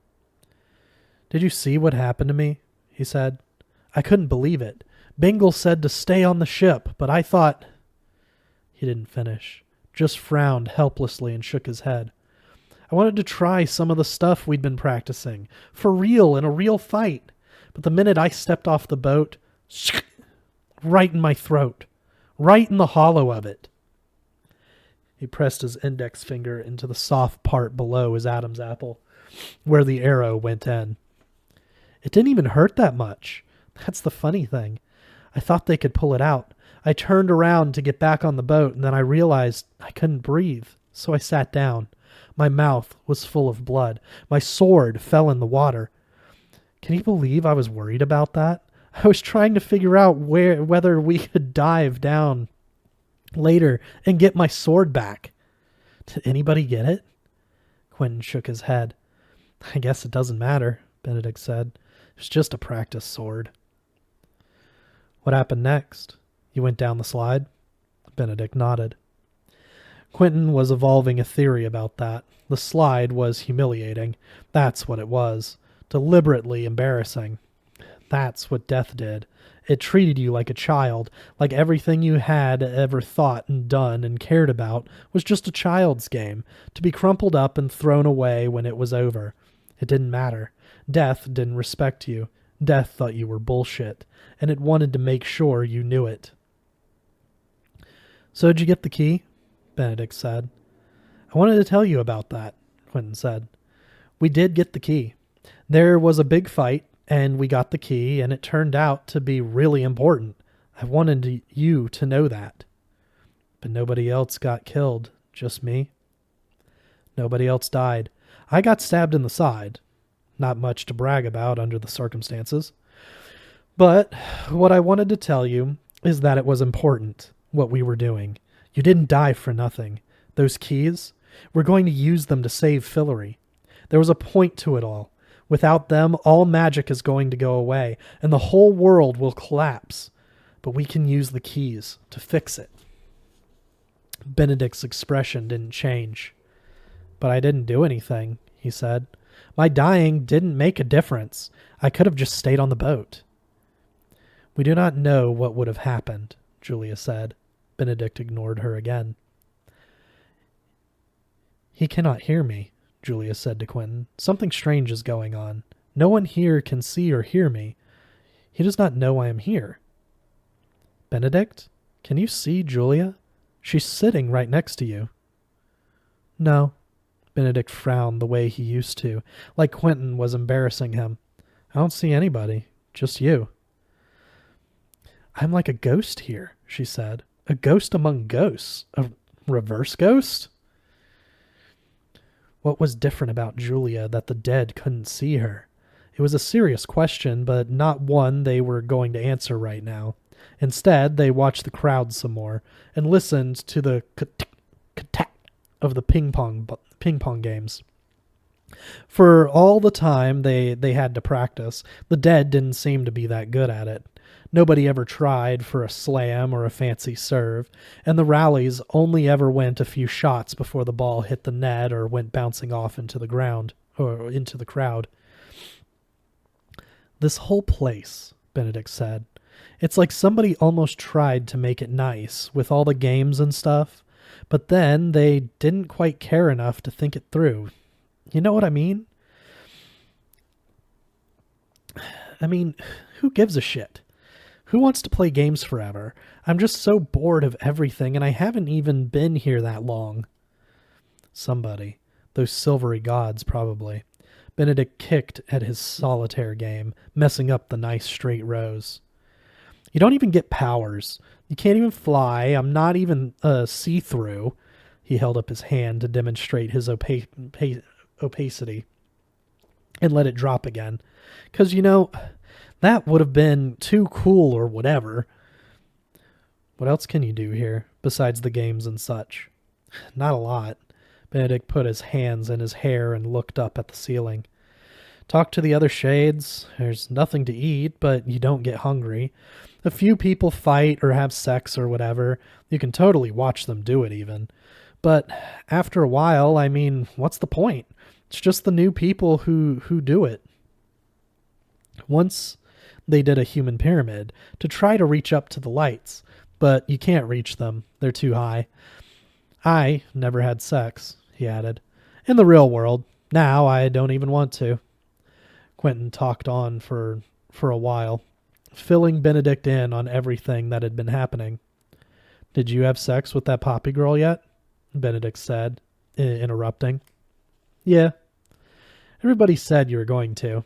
"Did you see what happened to me?" he said. "I couldn't believe it. Bingle said to stay on the ship, but I thought—" He didn't finish, just frowned helplessly and shook his head. "I wanted to try some of the stuff we'd been practicing, for real, in a real fight. But the minute I stepped off the boat, right in my throat, right in the hollow of it." He pressed his index finger into the soft part below his Adam's apple, where the arrow went in. "It didn't even hurt that much. That's the funny thing. I thought they could pull it out. I turned around to get back on the boat, and then I realized I couldn't breathe, so I sat down. My mouth was full of blood. My sword fell in the water. Can you believe I was worried about that? I was trying to figure out whether we could dive down later and get my sword back. Did anybody get it?" Quentin shook his head. "I guess it doesn't matter," Benedict said. "It's just a practice sword." "What happened next? You went down the slide?" Benedict nodded. Quentin was evolving a theory about that. The slide was humiliating. That's what it was. Deliberately embarrassing. That's what death did. It treated you like a child, like everything you had ever thought and done and cared about was just a child's game, to be crumpled up and thrown away when it was over. It didn't matter. Death didn't respect you. Death thought you were bullshit, and it wanted to make sure you knew it. "So did you get the key?" Benedict said. I wanted to tell you about that, Quentin said. We did get the key. There was a big fight, and we got the key, and it turned out to be really important. I wanted you to know that. But nobody else got killed, just me. Nobody else died. I got stabbed in the side. Not much to brag about under the circumstances. But what I wanted to tell you is that it was important, what we were doing. You didn't die for nothing. Those keys, we're going to use them to save Fillory. There was a point to it all. Without them, all magic is going to go away, and the whole world will collapse. But we can use the keys to fix it. Benedict's expression didn't change. But I didn't do anything, he said. My dying didn't make a difference. I could have just stayed on the boat. We do not know what would have happened, Julia said. Benedict ignored her again. He cannot hear me, Julia said to Quentin. Something strange is going on. No one here can see or hear me. He does not know I am here. Benedict, can you see Julia? She's sitting right next to you. No. Benedict frowned the way he used to, like Quentin was embarrassing him. I don't see anybody, just you. I'm like a ghost here, she said. A ghost among ghosts. A reverse ghost? What was different about Julia that the dead couldn't see her? It was a serious question, but not one they were going to answer right now. Instead, they watched the crowd some more and listened to the ka-tack of the ping pong games. For all the time they had to practice, the dead didn't seem to be that good at it. Nobody ever tried for a slam or a fancy serve, and the rallies only ever went a few shots before the ball hit the net or went bouncing off into the ground or into the crowd. This whole place, Benedict said, it's like somebody almost tried to make it nice with all the games and stuff, but then they didn't quite care enough to think it through. You know what I mean? I mean, who gives a shit? Who wants to play games forever? I'm just so bored of everything, and I haven't even been here that long. Somebody. Those silvery gods, probably. Benedict kicked at his solitaire game, messing up the nice straight rows. You don't even get powers. You can't even fly. I'm not even see-through. He held up his hand to demonstrate his opacity and let it drop again. 'Cause, you know, that would have been too cool or whatever. What else can you do here, besides the games and such? Not a lot. Benedict put his hands in his hair and looked up at the ceiling. Talk to the other shades. There's nothing to eat, but you don't get hungry. A few people fight or have sex or whatever. You can totally watch them do it even. But after a while, I mean, what's the point? It's just the new people who do it. Once they did a human pyramid to try to reach up to the lights, but you can't reach them. They're too high. I never had sex, he added. In the real world. Now I don't even want to. Quentin talked on for a while, filling Benedict in on everything that had been happening. Did you have sex with that Poppy girl yet? Benedict said, interrupting. Yeah. Everybody said you were going to.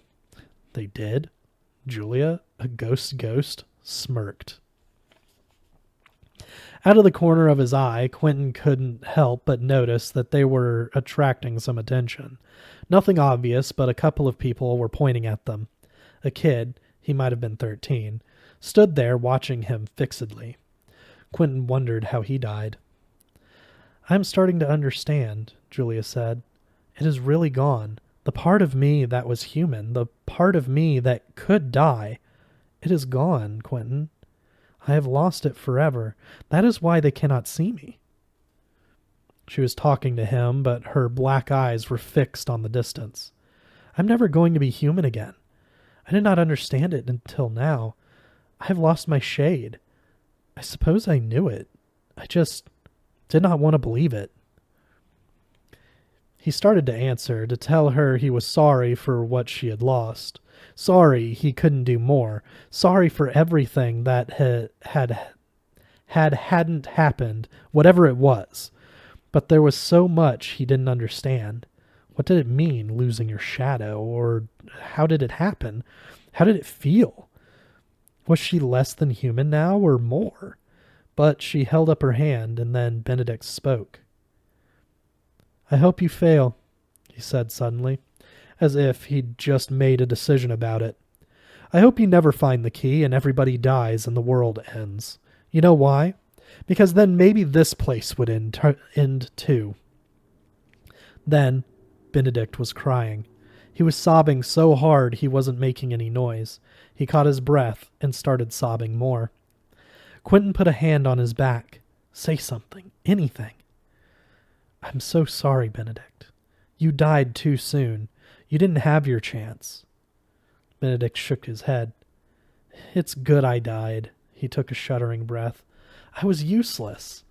They did? Julia, a ghost, smirked. Out of the corner of his eye, Quentin couldn't help but notice that they were attracting some attention. Nothing obvious, but a couple of people were pointing at them. A kid, he might have been 13, stood there watching him fixedly. Quentin wondered how he died. I'm starting to understand, Julia said. It is really gone. The part of me that was human, the part of me that could die, it is gone, Quentin. I have lost it forever. That is why they cannot see me. She was talking to him, but her black eyes were fixed on the distance. I'm never going to be human again. I did not understand it until now. I have lost my shade. I suppose I knew it. I just did not want to believe it. He started to answer, to tell her he was sorry for what she had lost. Sorry he couldn't do more. Sorry for everything that hadn't happened, whatever it was. But there was so much he didn't understand. What did it mean, losing your shadow? Or how did it happen? How did it feel? Was she less than human now, or more? But she held up her hand, and then Benedict spoke. I hope you fail, he said suddenly, as if he'd just made a decision about it. I hope you never find the key and everybody dies and the world ends. You know why? Because then maybe this place would end too. Then Benedict was crying. He was sobbing so hard he wasn't making any noise. He caught his breath and started sobbing more. Quentin put a hand on his back. Say something. Anything. I'm so sorry, Benedict. You died too soon. You didn't have your chance. Benedict shook his head. It's good I died. He took a shuddering breath. I was useless.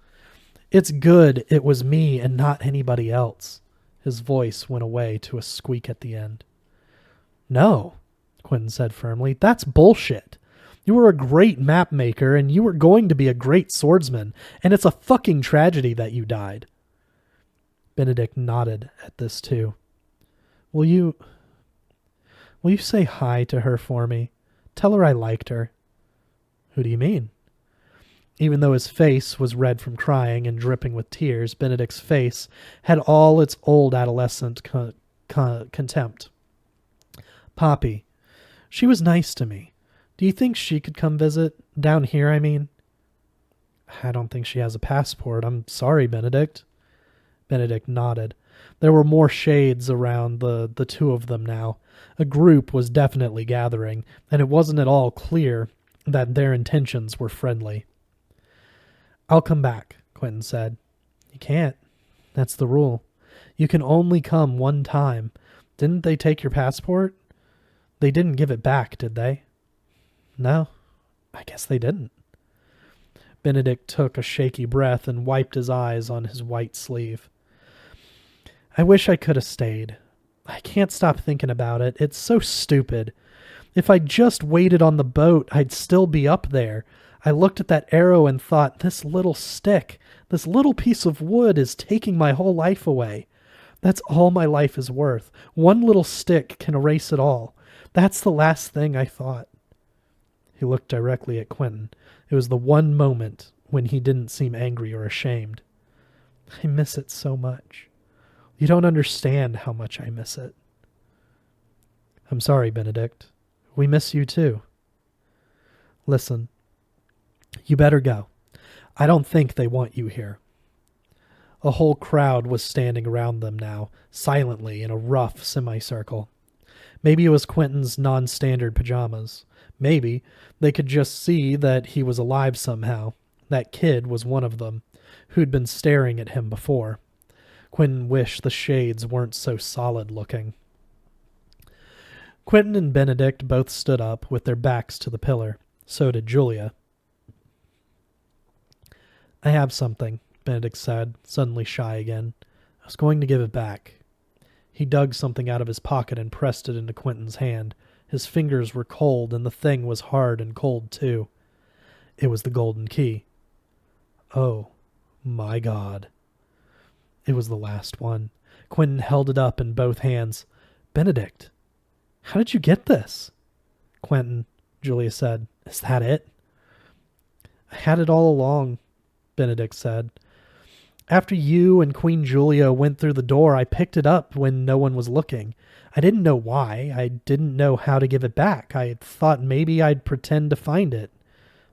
It's good it was me and not anybody else. His voice went away to a squeak at the end. No, Quentin said firmly. That's bullshit. You were a great map maker, and you were going to be a great swordsman, and it's a fucking tragedy that you died. Benedict nodded at this too. Will you say hi to her for me? Tell her I liked her. Who do you mean? Even though his face was red from crying and dripping with tears, Benedict's face had all its old adolescent contempt. Poppy. She was nice to me. Do you think she could come visit? Down here, I mean. I don't think she has a passport. I'm sorry, Benedict. Benedict nodded. There were more shades around the two of them now. A group was definitely gathering, and it wasn't at all clear that their intentions were friendly. I'll come back, Quentin said. You can't. That's the rule. You can only come one time. Didn't they take your passport? They didn't give it back, did they? No, I guess they didn't. Benedict took a shaky breath and wiped his eyes on his white sleeve. I wish I could have stayed. I can't stop thinking about it. It's so stupid. If I just waited on the boat, I'd still be up there. I looked at that arrow and thought, this little stick, this little piece of wood is taking my whole life away. That's all my life is worth. One little stick can erase it all. That's the last thing I thought. He looked directly at Quentin. It was the one moment when he didn't seem angry or ashamed. I miss it so much. You don't understand how much I miss it. I'm sorry, Benedict. We miss you too. Listen, you better go. I don't think they want you here. A whole crowd was standing around them now, silently in a rough semicircle. Maybe it was Quentin's non-standard pajamas. Maybe they could just see that he was alive somehow. That kid was one of them, who'd been staring at him before. Quentin wished the shades weren't so solid-looking. Quentin and Benedict both stood up with their backs to the pillar. So did Julia. I have something, Benedict said, suddenly shy again. I was going to give it back. He dug something out of his pocket and pressed it into Quentin's hand. His fingers were cold, and the thing was hard and cold, too. It was the golden key. Oh, my God. It was the last one. Quentin held it up in both hands. Benedict, how did you get this? Quentin, Julia said, is that it? I had it all along, Benedict said. After you and Queen Julia went through the door, I picked it up when no one was looking. I didn't know why. I didn't know how to give it back. I thought maybe I'd pretend to find it.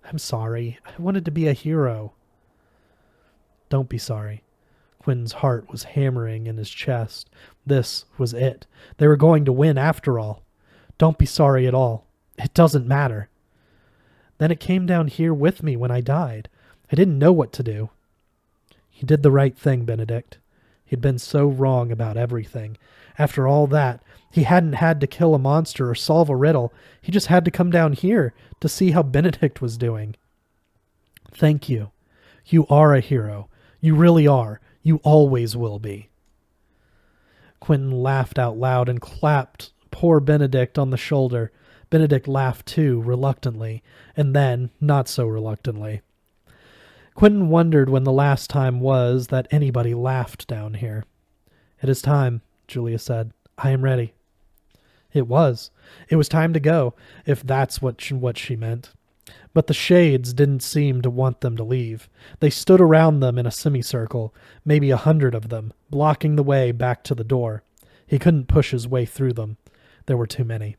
I'm sorry. I wanted to be a hero. Don't be sorry. Quentin's heart was hammering in his chest. This was it. They were going to win after all. Don't be sorry at all. It doesn't matter. Then it came down here with me when I died. I didn't know what to do. You did the right thing, Benedict. He'd been so wrong about everything. After all that, he hadn't had to kill a monster or solve a riddle. He just had to come down here to see how Benedict was doing. Thank you. You are a hero. You really are. You always will be. Quentin laughed out loud and clapped poor Benedict on the shoulder. Benedict laughed too, reluctantly, and then not so reluctantly. Quentin wondered when the last time was that anybody laughed down here. "It is time," Julia said. "I am ready." It was. It was time to go, if that's what she meant. But the shades didn't seem to want them to leave. They stood around them in a semicircle, maybe 100 of them, blocking the way back to the door. He couldn't push his way through them. There were too many.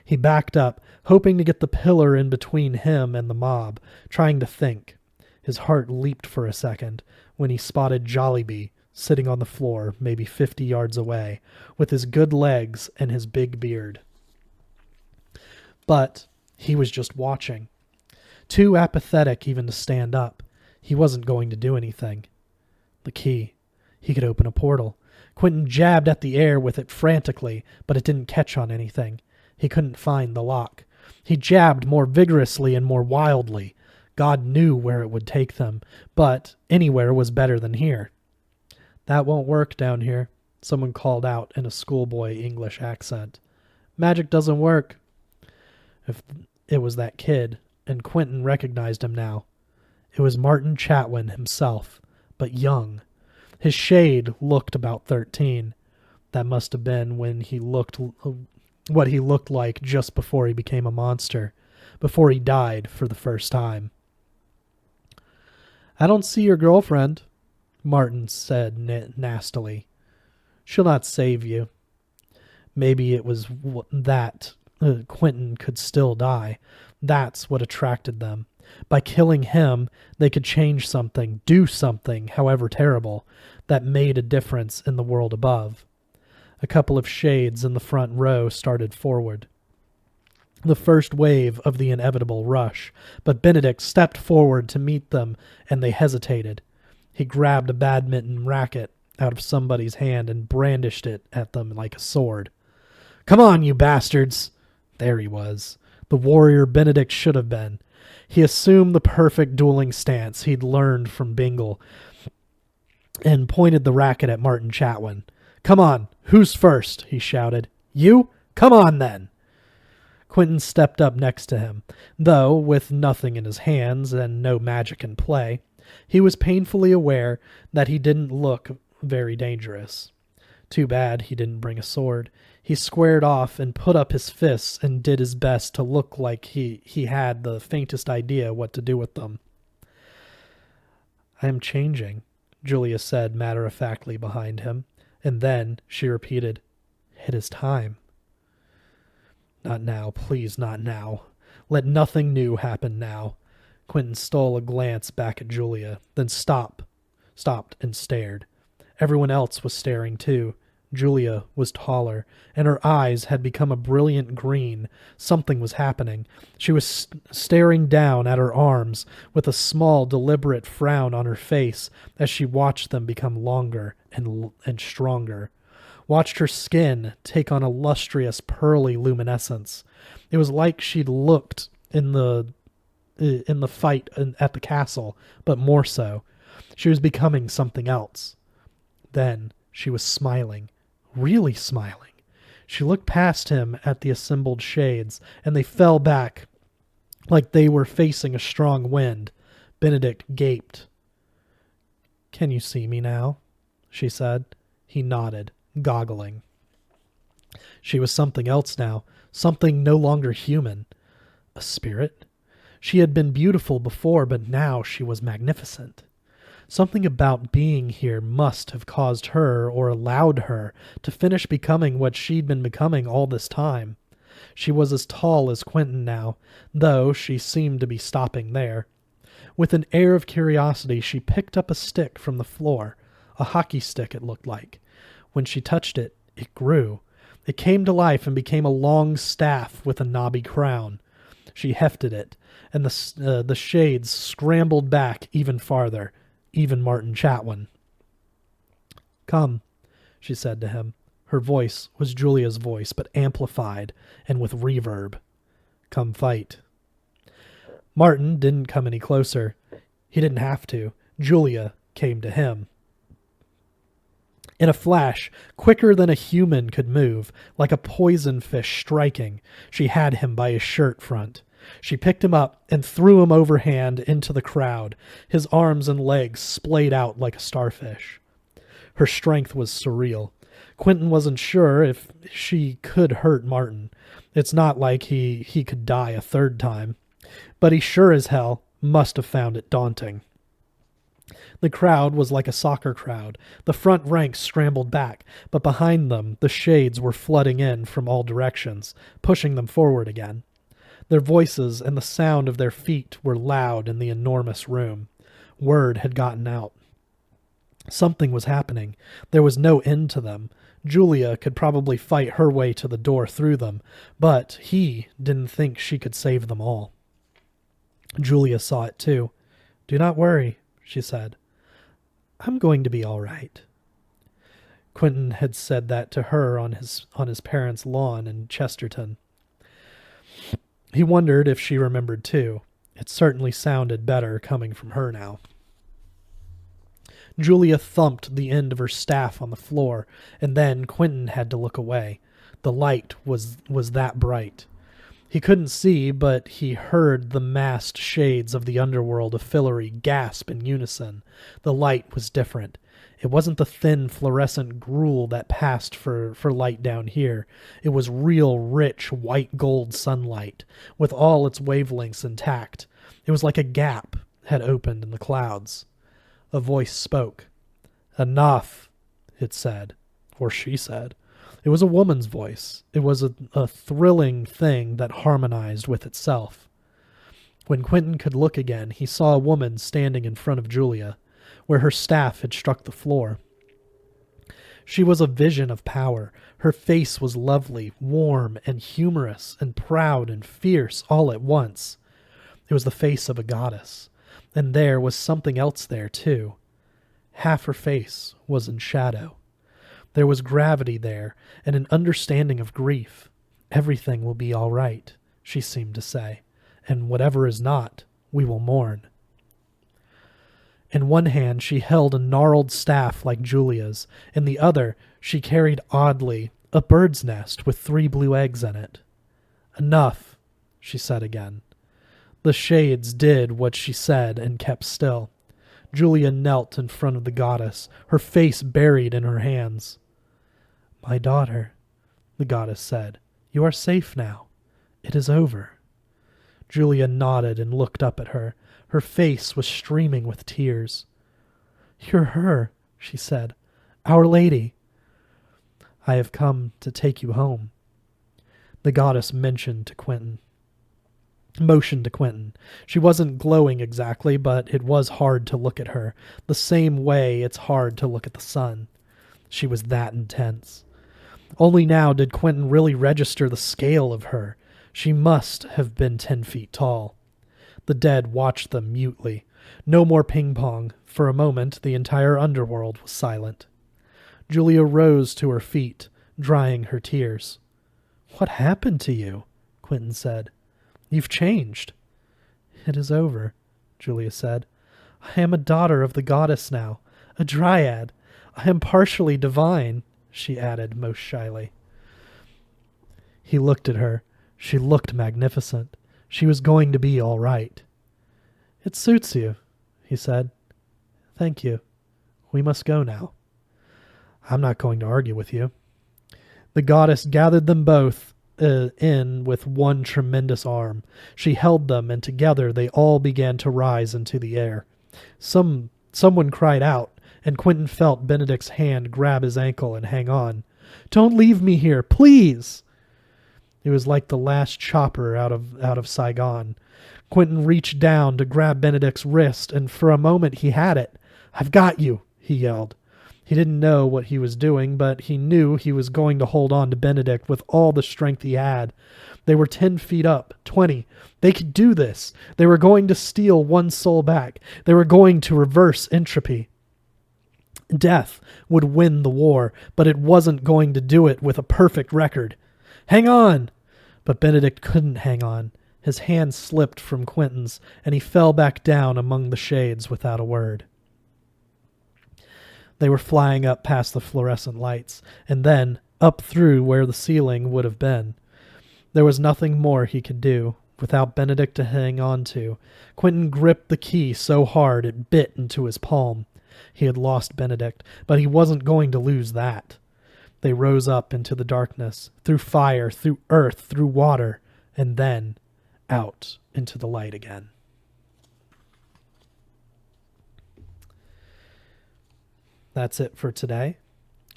He backed up, hoping to get the pillar in between him and the mob, trying to think. His heart leaped for a second when he spotted Jollibee sitting on the floor maybe 50 yards away, with his good legs and his big beard. But he was just watching. Too apathetic even to stand up. He wasn't going to do anything. The key. He could open a portal. Quentin jabbed at the air with it frantically, but it didn't catch on anything. He couldn't find the lock. He jabbed more vigorously and more wildly. God knew where it would take them, but anywhere was better than here. "That won't work down here," someone called out in a schoolboy English accent. "Magic doesn't work." If it was that kid, and Quentin recognized him now. It was Martin Chatwin himself, but young. His shade looked about 13. That must have been when he looked what he looked like just before he became a monster, before he died for the first time. "I don't see your girlfriend," Martin said nastily. "She'll not save you." Maybe it was that Quentin could still die. That's what attracted them. By killing him, they could change something, do something, however terrible, that made a difference in the world above. A couple of shades in the front row started forward. The first wave of the inevitable rush, but Benedict stepped forward to meet them, and they hesitated. He grabbed a badminton racket out of somebody's hand and brandished it at them like a sword. "Come on, you bastards!" There he was. The warrior Benedict should have been. He assumed the perfect dueling stance he'd learned from Bingle and pointed the racket at Martin Chatwin. "Come on, who's first?" he shouted. "You? Come on, then!" Quentin stepped up next to him, though with nothing in his hands and no magic in play. He was painfully aware that he didn't look very dangerous. Too bad he didn't bring a sword. He squared off and put up his fists and did his best to look like he had the faintest idea what to do with them. "I am changing," Julia said matter-of-factly behind him, and then she repeated, "It is time." "Not now, please, not now. Let nothing new happen now." Quentin stole a glance back at Julia, then stopped and stared. Everyone else was staring too. Julia was taller, and her eyes had become a brilliant green. Something was happening. She was staring down at her arms with a small, deliberate frown on her face as she watched them become longer and stronger. Watched her skin take on a lustrous, pearly luminescence. It was like she'd looked in the fight at the castle, but more so. She was becoming something else. Then she was smiling. Really smiling. She looked past him at the assembled shades, and they fell back like they were facing a strong wind. Benedict gaped. "Can you see me now?" she said. He nodded, goggling. She was something else now, something no longer human. A spirit? She had been beautiful before, but now she was magnificent. Something about being here must have caused her, or allowed her, to finish becoming what she'd been becoming all this time. She was as tall as Quentin now, though she seemed to be stopping there. With an air of curiosity, she picked up a stick from the floor, a hockey stick it looked like. When she touched it, it grew. It came to life and became a long staff with a knobby crown. She hefted it, and the shades scrambled back even farther. Even Martin Chatwin. "Come," she said to him. Her voice was Julia's voice, but amplified and with reverb. "Come fight." Martin didn't come any closer. He didn't have to. Julia came to him. In a flash, quicker than a human could move, like a poison fish striking, she had him by his shirt front. She picked him up and threw him overhand into the crowd, his arms and legs splayed out like a starfish. Her strength was surreal. Quentin wasn't sure if she could hurt Martin. It's not like he could die a third time. But he sure as hell must have found it daunting. The crowd was like a soccer crowd. The front ranks scrambled back, but behind them the shades were flooding in from all directions, pushing them forward again. Their voices and the sound of their feet were loud in the enormous room. Word had gotten out. Something was happening. There was no end to them. Julia could probably fight her way to the door through them, but he didn't think she could save them all. Julia saw it too. "Do not worry," she said. "I'm going to be all right." Quentin had said that to her on his parents' lawn in Chesterton. He wondered if she remembered too. It certainly sounded better coming from her now. Julia thumped the end of her staff on the floor, and then Quentin had to look away. The light was that bright. He couldn't see, but he heard the massed shades of the underworld of Fillory gasp in unison. The light was different. It wasn't the thin fluorescent gruel that passed for light down here. It was real, rich, white gold sunlight, with all its wavelengths intact. It was like a gap had opened in the clouds. A voice spoke. "Enough," it said, or she said. It was a woman's voice. It was a thrilling thing that harmonized with itself. When Quentin could look again, he saw a woman standing in front of Julia, where her staff had struck the floor. She was a vision of power. Her face was lovely, warm, and humorous, and proud and fierce all at once. It was the face of a goddess. And there was something else there, too. Half her face was in shadow. There was gravity there, and an understanding of grief. "Everything will be all right," she seemed to say, "and whatever is not, we will mourn." In one hand she held a gnarled staff like Julia's. In the other she carried oddly a bird's nest with 3 blue eggs in it. "Enough," she said again. The shades did what she said and kept still. Julia knelt in front of the goddess, her face buried in her hands. "My daughter," the goddess said, "you are safe now. It is over." Julia nodded and looked up at her. Her face was streaming with tears. "You're her," she said. "Our Lady." "I have come to take you home." The goddess motioned to Quentin. She wasn't glowing exactly, but it was hard to look at her, the same way it's hard to look at the sun. She was that intense. Only now did Quentin really register the scale of her. She must have been 10 feet tall. The dead watched them mutely. No more ping-pong. For a moment, the entire underworld was silent. Julia rose to her feet, drying her tears. "What happened to you?" Quentin said. "You've changed." "It is over," Julia said. "I am a daughter of the goddess now, a dryad. I am partially divine," she added most shyly. He looked at her. She looked magnificent. She was going to be all right. "It suits you," he said. "Thank you. We must go now." "I'm not going to argue with you." The goddess gathered them both in with one tremendous arm. She held them, and together they all began to rise into the air. Someone cried out, and Quentin felt Benedict's hand grab his ankle and hang on. "Don't leave me here, please!" It was like the last chopper out of Saigon. Quentin reached down to grab Benedict's wrist, and for a moment he had it. "I've got you," he yelled. He didn't know what he was doing, but he knew he was going to hold on to Benedict with all the strength he had. They were 10 feet up, 20. They could do this. They were going to steal one soul back. They were going to reverse entropy. Death would win the war, but it wasn't going to do it with a perfect record. "Hang on!" But Benedict couldn't hang on. His hand slipped from Quentin's, and he fell back down among the shades without a word. They were flying up past the fluorescent lights, and then up through where the ceiling would have been. There was nothing more he could do. without Benedict to hang on to. Quentin gripped the key so hard it bit into his palm. He had lost Benedict, but he wasn't going to lose that. They rose up into the darkness, through fire, through earth, through water, and then out into the light again. That's it for today.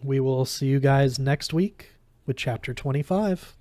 We will see you guys next week with Chapter 25.